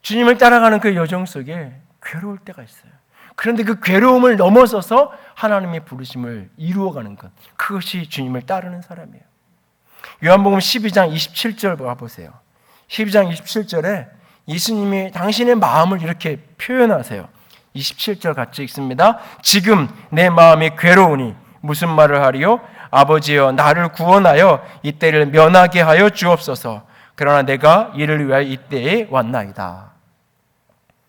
주님을 따라가는 그 여정 속에 괴로울 때가 있어요. 그런데 그 괴로움을 넘어서서 하나님의 부르심을 이루어가는 것, 그것이 주님을 따르는 사람이에요. 요한복음 12장 27절 봐보세요. 12장 27절에 예수님이 당신의 마음을 이렇게 표현하세요. 27절 같이 읽습니다. 지금 내 마음이 괴로우니 무슨 말을 하리요? 아버지여 나를 구원하여 이때를 면하게 하여 주옵소서. 그러나 내가 이를 위하여 이때에 왔나이다.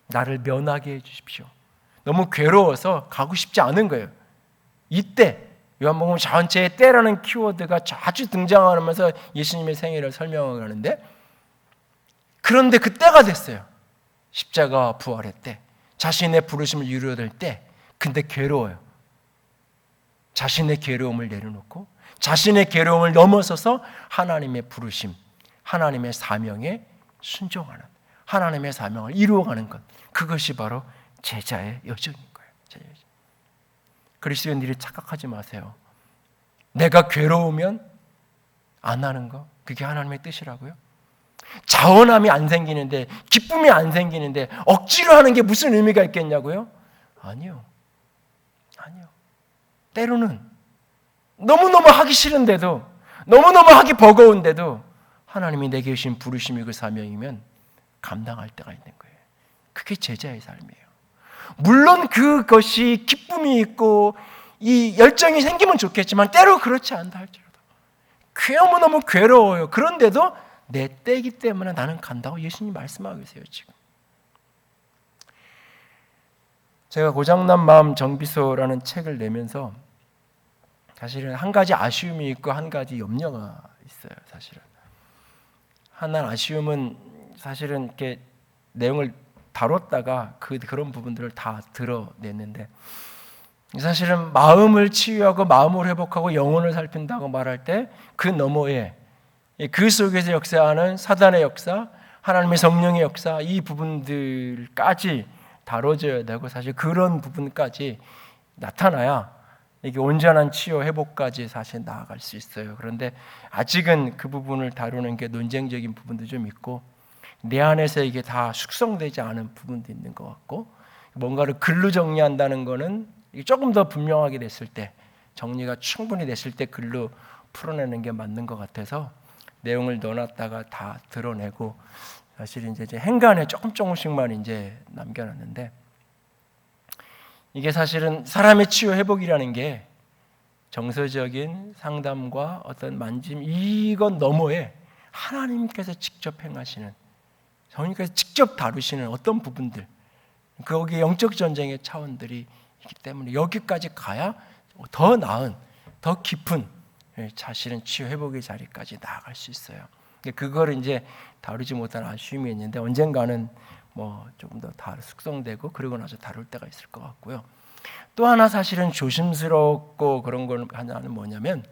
나를 면하게 해 주십시오. 너무 괴로워서 가고 싶지 않은 거예요. 이때 요한복음 전체에 때라는 키워드가 자주 등장하면서 예수님의 생애를 설명하는데, 그런데 그 때가 됐어요. 십자가 부활의 때, 자신의 부르심을 이루어야 될 때. 근데 괴로워요. 자신의 괴로움을 내려놓고 자신의 괴로움을 넘어서서 하나님의 부르심, 하나님의 사명에 순종하는, 하나님의 사명을 이루어가는 것, 그것이 바로 제자의 여정인 거예요. 제자의 여정. 그리스도인들이 착각하지 마세요. 내가 괴로우면 안 하는 거, 그게 하나님의 뜻이라고요? 자원함이 안 생기는데, 기쁨이 안 생기는데 억지로 하는 게 무슨 의미가 있겠냐고요? 아니요. 때로는 너무너무 하기 싫은데도, 너무너무 하기 버거운데도 하나님이 내게 주신 부르심이 그 사명이면 감당할 때가 있는 거예요. 그게 제자의 삶이에요. 물론 그것이 기쁨이 있고 이 열정이 생기면 좋겠지만 때로 그렇지 않다 할지라도 너무너무 괴로워요. 그런데도 내 때이기 때문에 나는 간다고 예수님이 말씀하고 계세요. 지금 제가 고장난 마음 정비소라는 책을 내면서 사실은 한 가지 아쉬움이 있고 한 가지 염려가 있어요. 사실은 하나 아쉬움은 사실은 이렇게 내용을 다뤘다가 그런 부분들을 다 드러냈는데, 사실은 마음을 치유하고 마음을 회복하고 영혼을 살핀다고 말할 때 그 너머에 그 속에서 역사하는 사단의 역사, 하나님의 성령의 역사, 이 부분들까지 다뤄져야 되고, 사실 그런 부분까지 나타나야 이게 온전한 치유 회복까지 사실 나아갈 수 있어요. 그런데 아직은 그 부분을 다루는 게 논쟁적인 부분도 좀 있고, 내 안에서 이게 다 숙성되지 않은 부분도 있는 것 같고, 뭔가를 글로 정리한다는 거는 조금 더 분명하게 됐을 때, 정리가 충분히 됐을 때 글로 풀어내는 게 맞는 것 같아서 내용을 넣어놨다가 다 드러내고, 사실 이제 행간에 조금씩만 이제 남겨놨는데, 이게 사실은 사람의 치유 회복이라는 게 정서적인 상담과 어떤 만짐, 이건 너머에 하나님께서 직접 행하시는, 성령께서 직접 다루시는 어떤 부분들, 거기에 영적 전쟁의 차원들이 있기 때문에 여기까지 가야 더 나은, 더 깊은 사실은 치유 회복의 자리까지 나아갈 수 있어요. 그거를 이제 다루지 못한 아쉬움이 있는데, 언젠가는 뭐 조금 더 다 숙성되고 그러고 나서 다룰 때가 있을 것 같고요. 또 하나 사실은 조심스럽고 그런 건 하나는 뭐냐면,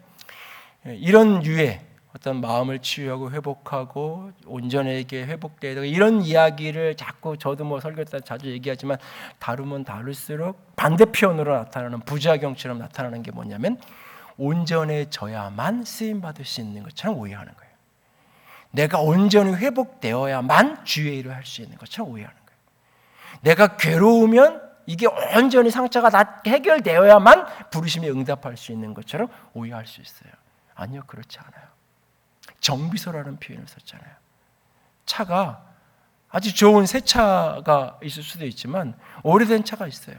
이런 유의 어떤 마음을 치유하고 회복하고 온전하게 회복돼야 되고, 이런 이야기를 자꾸 저도 뭐 설교 때 자주 얘기하지만 다루면 다룰수록 반대편으로 나타나는 부작용처럼 나타나는 게 뭐냐면, 온전해져야만 쓰임받을 수 있는 것처럼 오해하는 거예요. 내가 온전히 회복되어야만 주의 일을 할 수 있는 것처럼 오해하는 거예요. 내가 괴로우면 이게 온전히 상처가 다 해결되어야만 부르심에 응답할 수 있는 것처럼 오해할 수 있어요. 아니요, 그렇지 않아요. 정비소라는 표현을 썼잖아요. 차가 아주 좋은 새 차가 있을 수도 있지만 오래된 차가 있어요.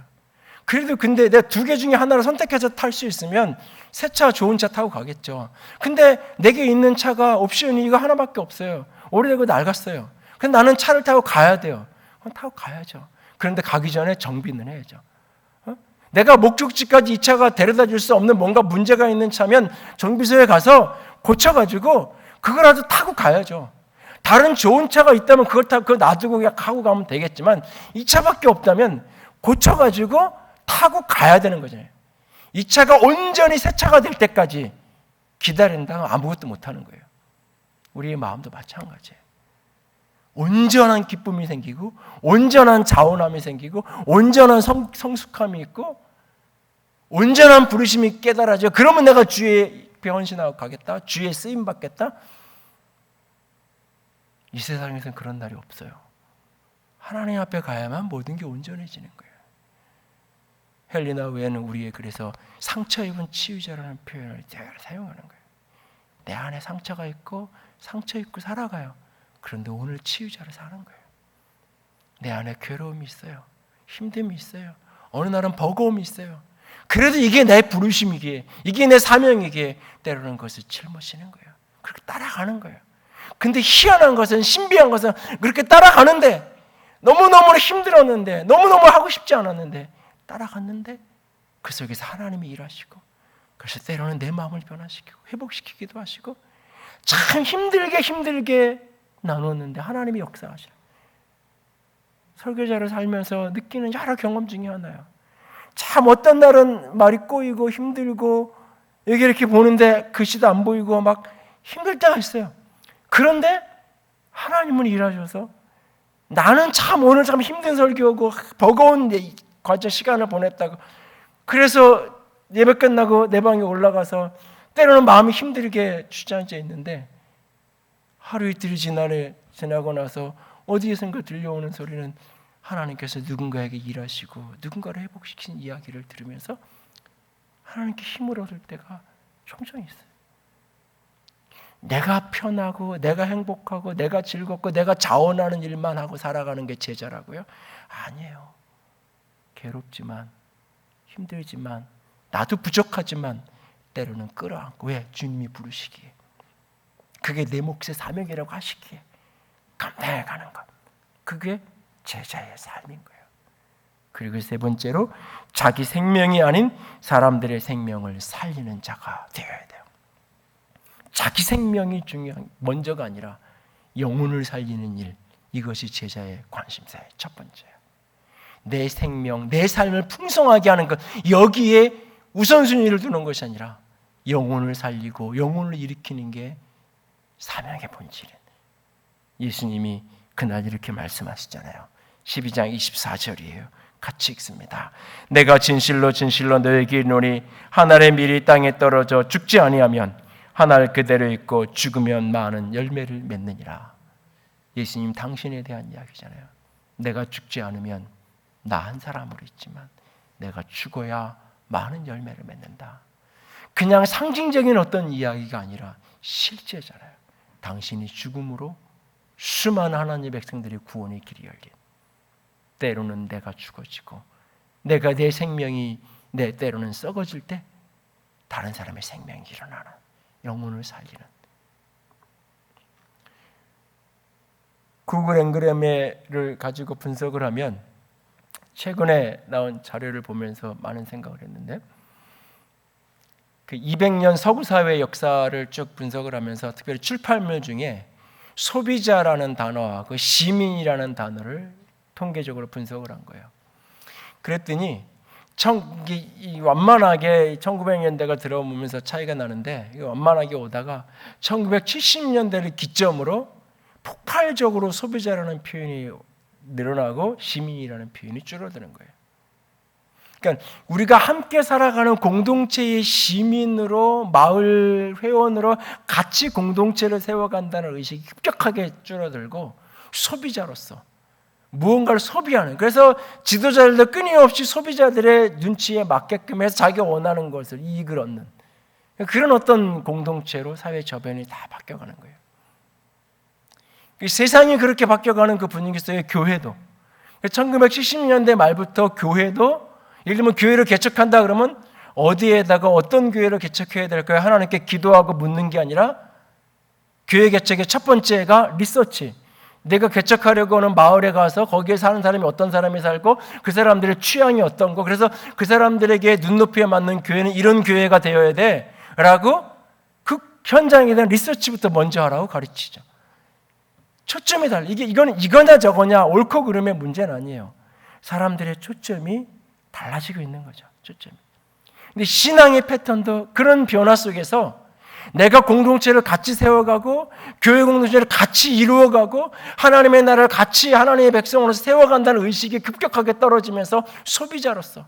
그래도 근데 내가 두 개 중에 하나를 선택해서 탈 수 있으면 새 차, 좋은 차 타고 가겠죠. 근데 내게 있는 차가 옵션이 이거 하나밖에 없어요. 오래되고 낡았어요. 근데 나는 차를 타고 가야 돼요. 그럼 타고 가야죠. 그런데 가기 전에 정비는 해야죠. 내가 목적지까지 이 차가 데려다 줄 수 없는 뭔가 문제가 있는 차면 정비소에 가서 고쳐가지고 그거라도 타고 가야죠. 다른 좋은 차가 있다면 그걸 타고 그거 놔두고 그냥 가고 가면 되겠지만, 이 차밖에 없다면 고쳐가지고 타고 가야 되는 거잖아요. 이 차가 온전히 새 차가 될 때까지 기다린다면 아무것도 못하는 거예요. 우리의 마음도 마찬가지예요. 온전한 기쁨이 생기고 온전한 자원함이 생기고 온전한 성숙함이 있고 온전한 부르심이 깨달아져. 그러면 내가 주의 변신하고 가겠다, 주의 쓰임 받겠다. 이 세상에서는 그런 날이 없어요. 하나님 앞에 가야만 모든 게 온전해지는 거예요. 헬리나 외에는 우리의 그래서 상처 입은 치유자라는 표현을 사용하는 거예요. 내 안에 상처가 있고 상처 입고 살아가요. 그런데 오늘 치유자로 사는 거예요. 내 안에 괴로움이 있어요. 힘듦이 있어요. 어느 날은 버거움이 있어요. 그래도 이게 내 부르심이기에, 이게 내 사명이기에 때로는 그것을 짊어지는 거예요. 그렇게 따라가는 거예요. 근데 희한한 것은, 신비한 것은 그렇게 따라가는데, 너무너무 힘들었는데, 너무너무 하고 싶지 않았는데 따라갔는데 그 속에서 하나님이 일하시고, 그래서 때로는 내 마음을 변화시키고 회복시키기도 하시고, 참 힘들게 나눴는데 하나님이 역사하셔요. 설교자를 살면서 느끼는 여러 경험 중에 하나예요. 참 어떤 날은 말이 꼬이고 힘들고 여기 이렇게 보는데 글씨도 안 보이고 막 힘들 때가 있어요. 그런데 하나님은 일하셔서 나는 참 오늘 참 힘든 설교고 버거운 과제 시간을 보냈다고, 그래서 예배 끝나고 내 방에 올라가서 때로는 마음이 힘들게 주저앉아 있는데, 하루 이틀이 지나고 나서 어디에선가 들려오는 소리는 하나님께서 누군가에게 일하시고 누군가를 회복시킨 이야기를 들으면서 하나님께 힘을 얻을 때가 종종 있어요. 내가 편하고 내가 행복하고 내가 즐겁고 내가 자원하는 일만 하고 살아가는 게 제자라고요? 아니에요. 괴롭지만 힘들지만 나도 부족하지만 때로는 끌어안고, 왜? 주님이 부르시기에, 그게 내 몫의 사명이라고 하시기에 감당해 가는 것, 그게 제자의 삶인 거예요. 그리고 세 번째로 자기 생명이 아닌 사람들의 생명을 살리는 자가 되어야 돼요. 자기 생명이 중요한, 먼저가 아니라 영혼을 살리는 일, 이것이 제자의 관심사의 첫 번째예요. 내 생명, 내 삶을 풍성하게 하는 것, 여기에 우선순위를 두는 것이 아니라 영혼을 살리고 영혼을 일으키는 게 사명의 본질이에요. 예수님이 그날 이렇게 말씀하시잖아요. 12장 24절이에요. 같이 읽습니다. 내가 진실로 진실로 너에게 이르노니 한 알의 밀이 땅에 떨어져 죽지 아니하면 한 알 그대로 있고 죽으면 많은 열매를 맺느니라. 예수님 당신에 대한 이야기잖아요. 내가 죽지 않으면 나 한 사람으로 있지만 내가 죽어야 많은 열매를 맺는다. 그냥 상징적인 어떤 이야기가 아니라 실제잖아요. 당신이 죽음으로 수많은 하나님의 백성들이 구원의 길이 열린, 때로는 내가 죽어지고 내가 내 생명이 내 때로는 썩어질 때 다른 사람의 생명이 일어나는, 영혼을 살리는. 구글 앵그램을 가지고 분석을 하면, 최근에 나온 자료를 보면서 많은 생각을 했는데, 그 200년 서구 사회 역사를 쭉 분석을 하면서 특별히 출판물 중에 소비자라는 단어와 그 시민이라는 단어를 통계적으로 분석을 한 거예요. 그랬더니 완만하게 1900년대가 들어오면서 차이가 나는데, 완만하게 오다가 1970년대를 기점으로 폭발적으로 소비자라는 표현이 늘어나고 시민이라는 표현이 줄어드는 거예요. 그러니까 우리가 함께 살아가는 공동체의 시민으로, 마을 회원으로 같이 공동체를 세워간다는 의식이 급격하게 줄어들고 소비자로서 무언가를 소비하는, 그래서 지도자들도 끊임없이 소비자들의 눈치에 맞게끔 해서 자기가 원하는 것을 이익을 얻는 그런 어떤 공동체로 사회 저변이 다 바뀌어가는 거예요. 세상이 그렇게 바뀌어가는 그 분위기 속에 교회도 1970년대 말부터 교회도, 예를 들면 교회를 개척한다 그러면 어디에다가 어떤 교회를 개척해야 될까요? 하나님께 기도하고 묻는 게 아니라 교회 개척의 첫 번째가 리서치. 내가 개척하려고 하는 마을에 가서 거기에 사는 사람이 어떤 사람이 살고 그 사람들의 취향이 어떤 거, 그래서 그 사람들에게 눈높이에 맞는 교회는 이런 교회가 되어야 돼 라고 그 현장에 대한 리서치부터 먼저 하라고 가르치죠. 초점이 달라. 이거냐 저거냐 옳고 그름의 문제는 아니에요. 사람들의 초점이 달라지고 있는 거죠. 초점이. 근데 신앙의 패턴도 그런 변화 속에서 내가 공동체를 같이 세워가고 교회 공동체를 같이 이루어가고 하나님의 나라를 같이 하나님의 백성으로서 세워간다는 의식이 급격하게 떨어지면서 소비자로서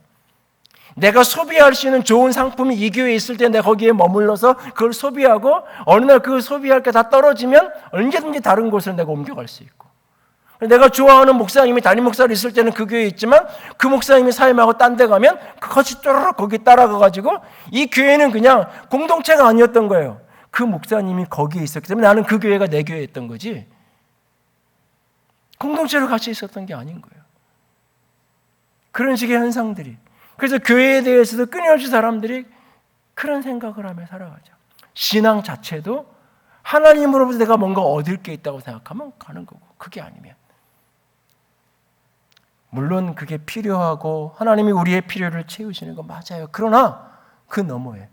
내가 소비할 수 있는 좋은 상품이 이 교회에 있을 때 내가 거기에 머물러서 그걸 소비하고 어느 날 그 소비할 게 다 떨어지면 언제든지 다른 곳으로 내가 옮겨갈 수 있고, 내가 좋아하는 목사님이 담임 목사로 있을 때는 그 교회에 있지만 그 목사님이 사임하고 딴 데 가면 같이 쪼르륵 거기 따라가가지고 이 교회는 그냥 공동체가 아니었던 거예요. 그 목사님이 거기에 있었기 때문에 나는 그 교회가 내 교회였던 거지 공동체로 같이 있었던 게 아닌 거예요. 그런 식의 현상들이. 그래서 교회에 대해서도 끊임없이 사람들이 그런 생각을 하며 살아가죠. 신앙 자체도 하나님으로부터 내가 뭔가 얻을 게 있다고 생각하면 가는 거고, 그게 아니면, 물론 그게 필요하고 하나님이 우리의 필요를 채우시는 거 맞아요. 그러나 그 너머에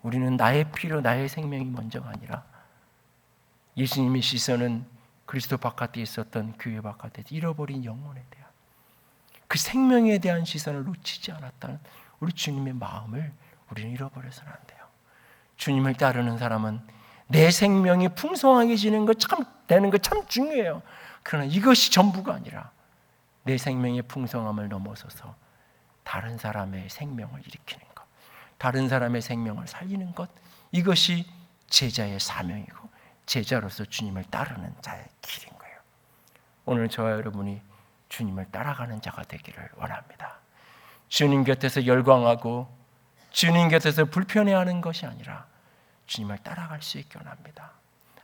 우리는 나의 필요, 나의 생명이 먼저가 아니라 예수님의 시선은 그리스도 바깥에 있었던 교회 바깥에 잃어버린 영혼에 대한, 그 생명에 대한 시선을 놓치지 않았다는 우리 주님의 마음을 우리는 잃어버려서는 안 돼요. 주님을 따르는 사람은 내 생명이 풍성하게 지는 것 참 되는 거 참 중요해요. 그러나 이것이 전부가 아니라 내 생명의 풍성함을 넘어서서 다른 사람의 생명을 일으키는 것, 다른 사람의 생명을 살리는 것, 이것이 제자의 사명이고 제자로서 주님을 따르는 자의 길인 거예요. 오늘 저와 여러분이 주님을 따라가는 자가 되기를 원합니다. 주님 곁에서 열광하고 주님 곁에서 불편해하는 것이 아니라 주님을 따라갈 수 있게 원합니다.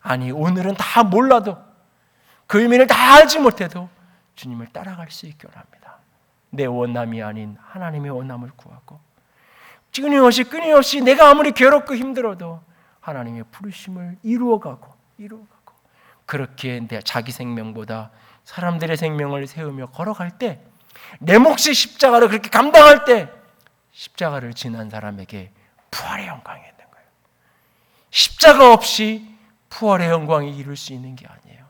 아니, 오늘은 다 몰라도, 그 의미를 다 알지 못해도 주님을 따라갈 수 있게 원합니다. 내 원함이 아닌 하나님의 원함을 구하고, 끊임없이 내가 아무리 괴롭고 힘들어도 하나님의 부르심을 이루어가고 그렇게 내 자기 생명보다 사람들의 생명을 세우며 걸어갈 때, 내 몫의 십자가를 그렇게 감당할 때 십자가를 지난 사람에게 부활의 영광이 있는 거예요. 십자가 없이 부활의 영광이 이룰 수 있는 게 아니에요.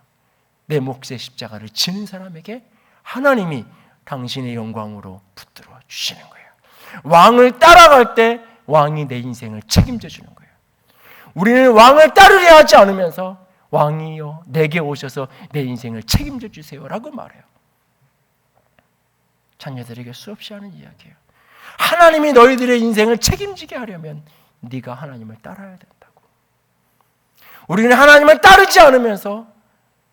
내 몫의 십자가를 지는 사람에게 하나님이 당신의 영광으로 붙들어 주시는 거예요. 왕을 따라갈 때 왕이 내 인생을 책임져 주는 거예요. 우리는 왕을 따르려 하지 않으면서 왕이여 내게 오셔서 내 인생을 책임져 주세요라고 말해요. 자녀들에게 수없이 하는 이야기예요. 하나님이 너희들의 인생을 책임지게 하려면 네가 하나님을 따라야 된다고. 우리는 하나님을 따르지 않으면서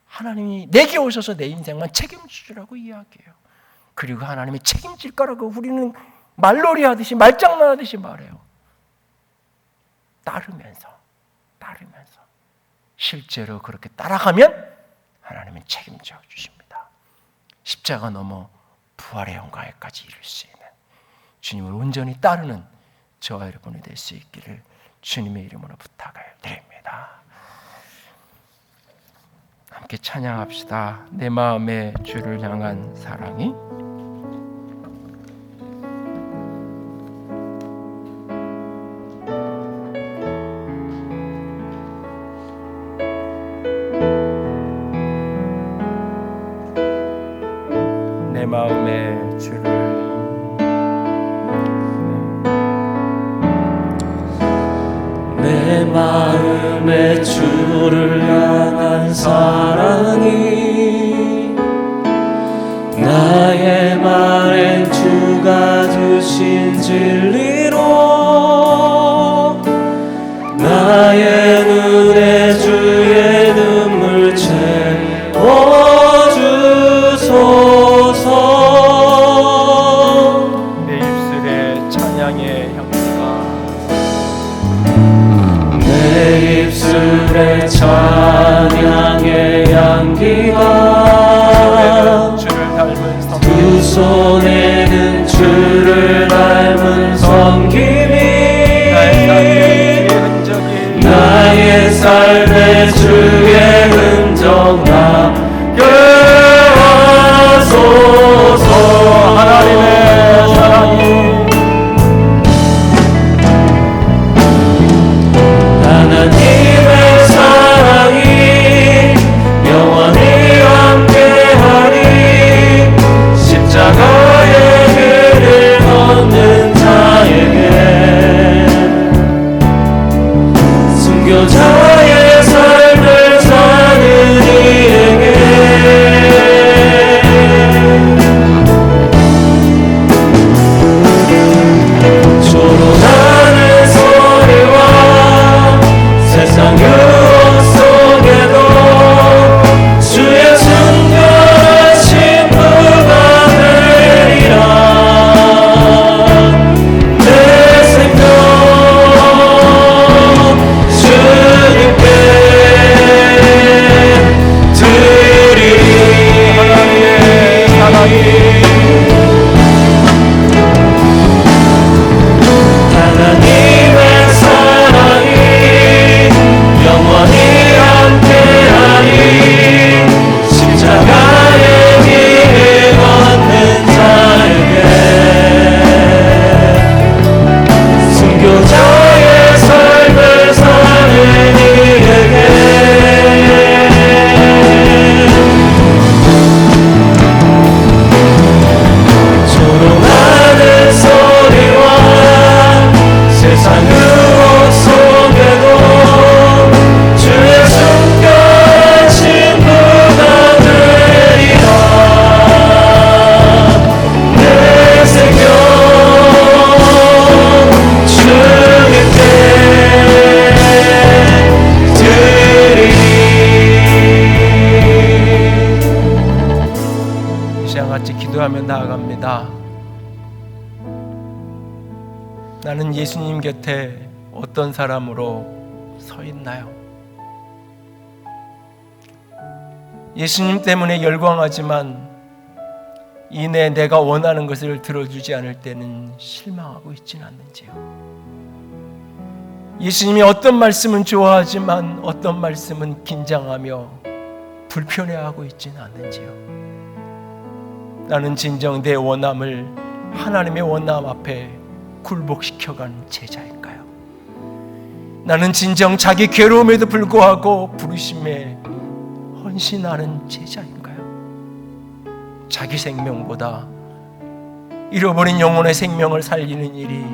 하나님이 내게 오셔서 내 인생만 책임지라고 이야기해요. 그리고 하나님이 책임질 거라고 우리는 말놀이 하듯이, 말장난하듯이 말해요. 따르면서 실제로 그렇게 따라가면 하나님은 책임져 주십니다. 십자가 넘어 부활의 영광에까지 이룰 수 있는, 주님을 온전히 따르는 저와 여러분이 될 수 있기를 주님의 이름으로 부탁을 드립니다. 함께 찬양합시다. 내 마음에 주를 향한 사랑이. 내 마음에 주를, 내 마음에 주를 향한 사랑이, 나의 말엔 주가 주신 진리로, 나의 눈에 주의 눈물 채워주소서. 내 입술에 찬양의 향기가, 내 입술에 찬양의 향기가, 주를 닮은 성김, 두 손에는 주를 닮은 섬김이, 나의 삶에 주의 흔적 남겨하소서. 하나님의 사랑이, 하나님의 사랑이 영원히 함께하리. 십자가의 길을 걷는 자에게, 순교자의 삶을 사는 이에게 고백하며 나아갑니다. 나는 예수님 곁에 어떤 사람으로 서 있나요? 예수님 때문에 열광하지만 이내 내가 원하는 것을 들어주지 않을 때는 실망하고 있지는 않는지요? 예수님이 어떤 말씀은 좋아하지만 어떤 말씀은 긴장하며 불편해하고 있지는 않는지요? 나는 진정 내 원함을 하나님의 원함 앞에 굴복시켜간 제자일까요? 나는 진정 자기 괴로움에도 불구하고 부르심에 헌신하는 제자인가요? 자기 생명보다 잃어버린 영혼의 생명을 살리는 일이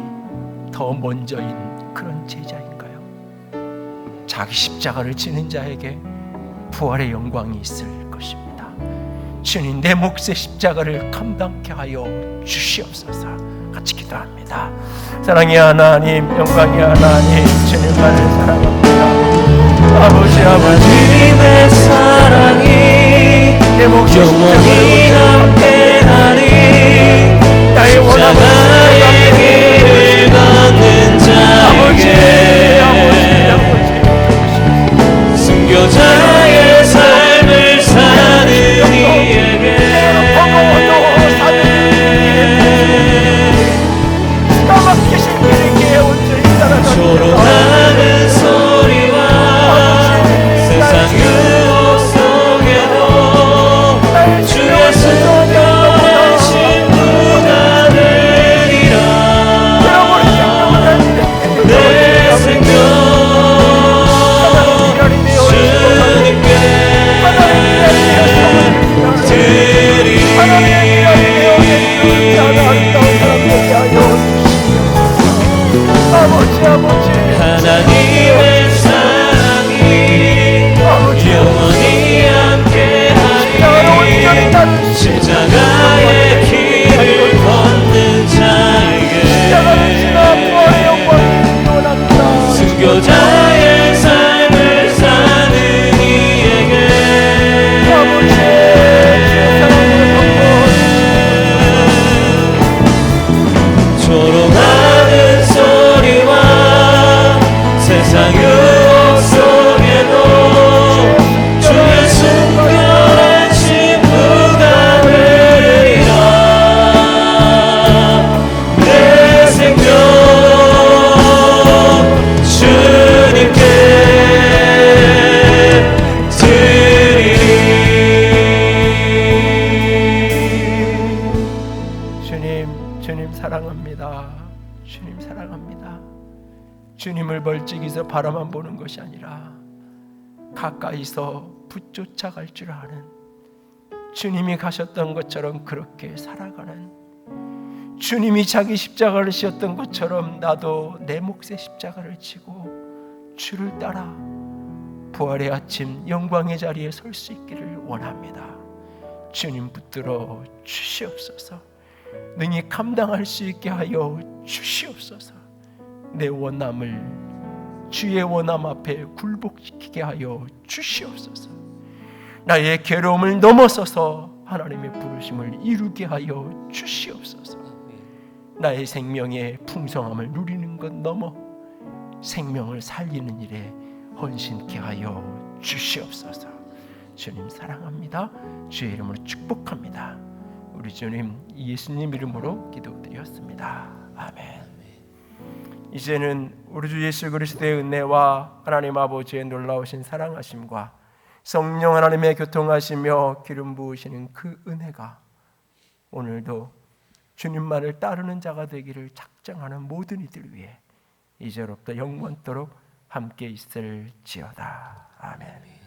더 먼저인 그런 제자인가요? 자기 십자가를 지는 자에게 부활의 영광이 있을 것입니다. 주님, 내 몫의 십자가를 감당케 하여 주시옵소서. 같이 기도합니다. 사랑의 하나님, 영광의 하나님, 주님만을 사랑합니다. 아버지, 하나님의 사랑이 내 몫의 영원히 함께하리. 나의 원함을 십자가의 길을 걷는 자에게 순교자의 삶을 사는 이에게 조롱하는 소리와 세상 유혹 속에도 주의 순결한 신부가 되리라. 내 생명 주님께 드리리. 하나님의 사랑이 영원히 함께하리. 십자가의 길을 걷는 자에게 순교자의 삶을 사는 이에게 조롱하는 소리와 세상 유혹 속에도 주의 순결한 신부가 되리라. 내 생명 주님께 드리리. 주님 사랑합니다. 주님 사랑합니다. 주님을 멀찍이서 바라만 보는 것이 아니라 가까이서 붙쫓아갈 줄 아는, 주님이 가셨던 것처럼 그렇게 살아가는, 주님이 자기 십자가를 지었던 것처럼 나도 내 몫의 십자가를 지고 주를 따라 부활의 아침 영광의 자리에 설 수 있기를 원합니다. 주님 붙들어 주시옵소서. 능히 감당할 수 있게 하여 주시옵소서. 내 원함을 주의 원함 앞에 굴복시키게 하여 주시옵소서. 나의 괴로움을 넘어서서 하나님의 부르심을 이루게 하여 주시옵소서. 나의 생명의 풍성함을 누리는 것 넘어 생명을 살리는 일에 헌신케 하여 주시옵소서. 주님 사랑합니다. 주의 이름으로 축복합니다. 우리 주님 예수님 이름으로 기도드렸습니다. 아멘. 이제는 우리 주 예수 그리스도의 은혜와 하나님 아버지의 놀라우신 사랑하심과 성령 하나님의 교통하시며 기름 부으시는 그 은혜가 오늘도 주님만을 따르는 자가 되기를 작정하는 모든 이들 위해 이제로부터 영원토록 함께 있을지어다. 아멘.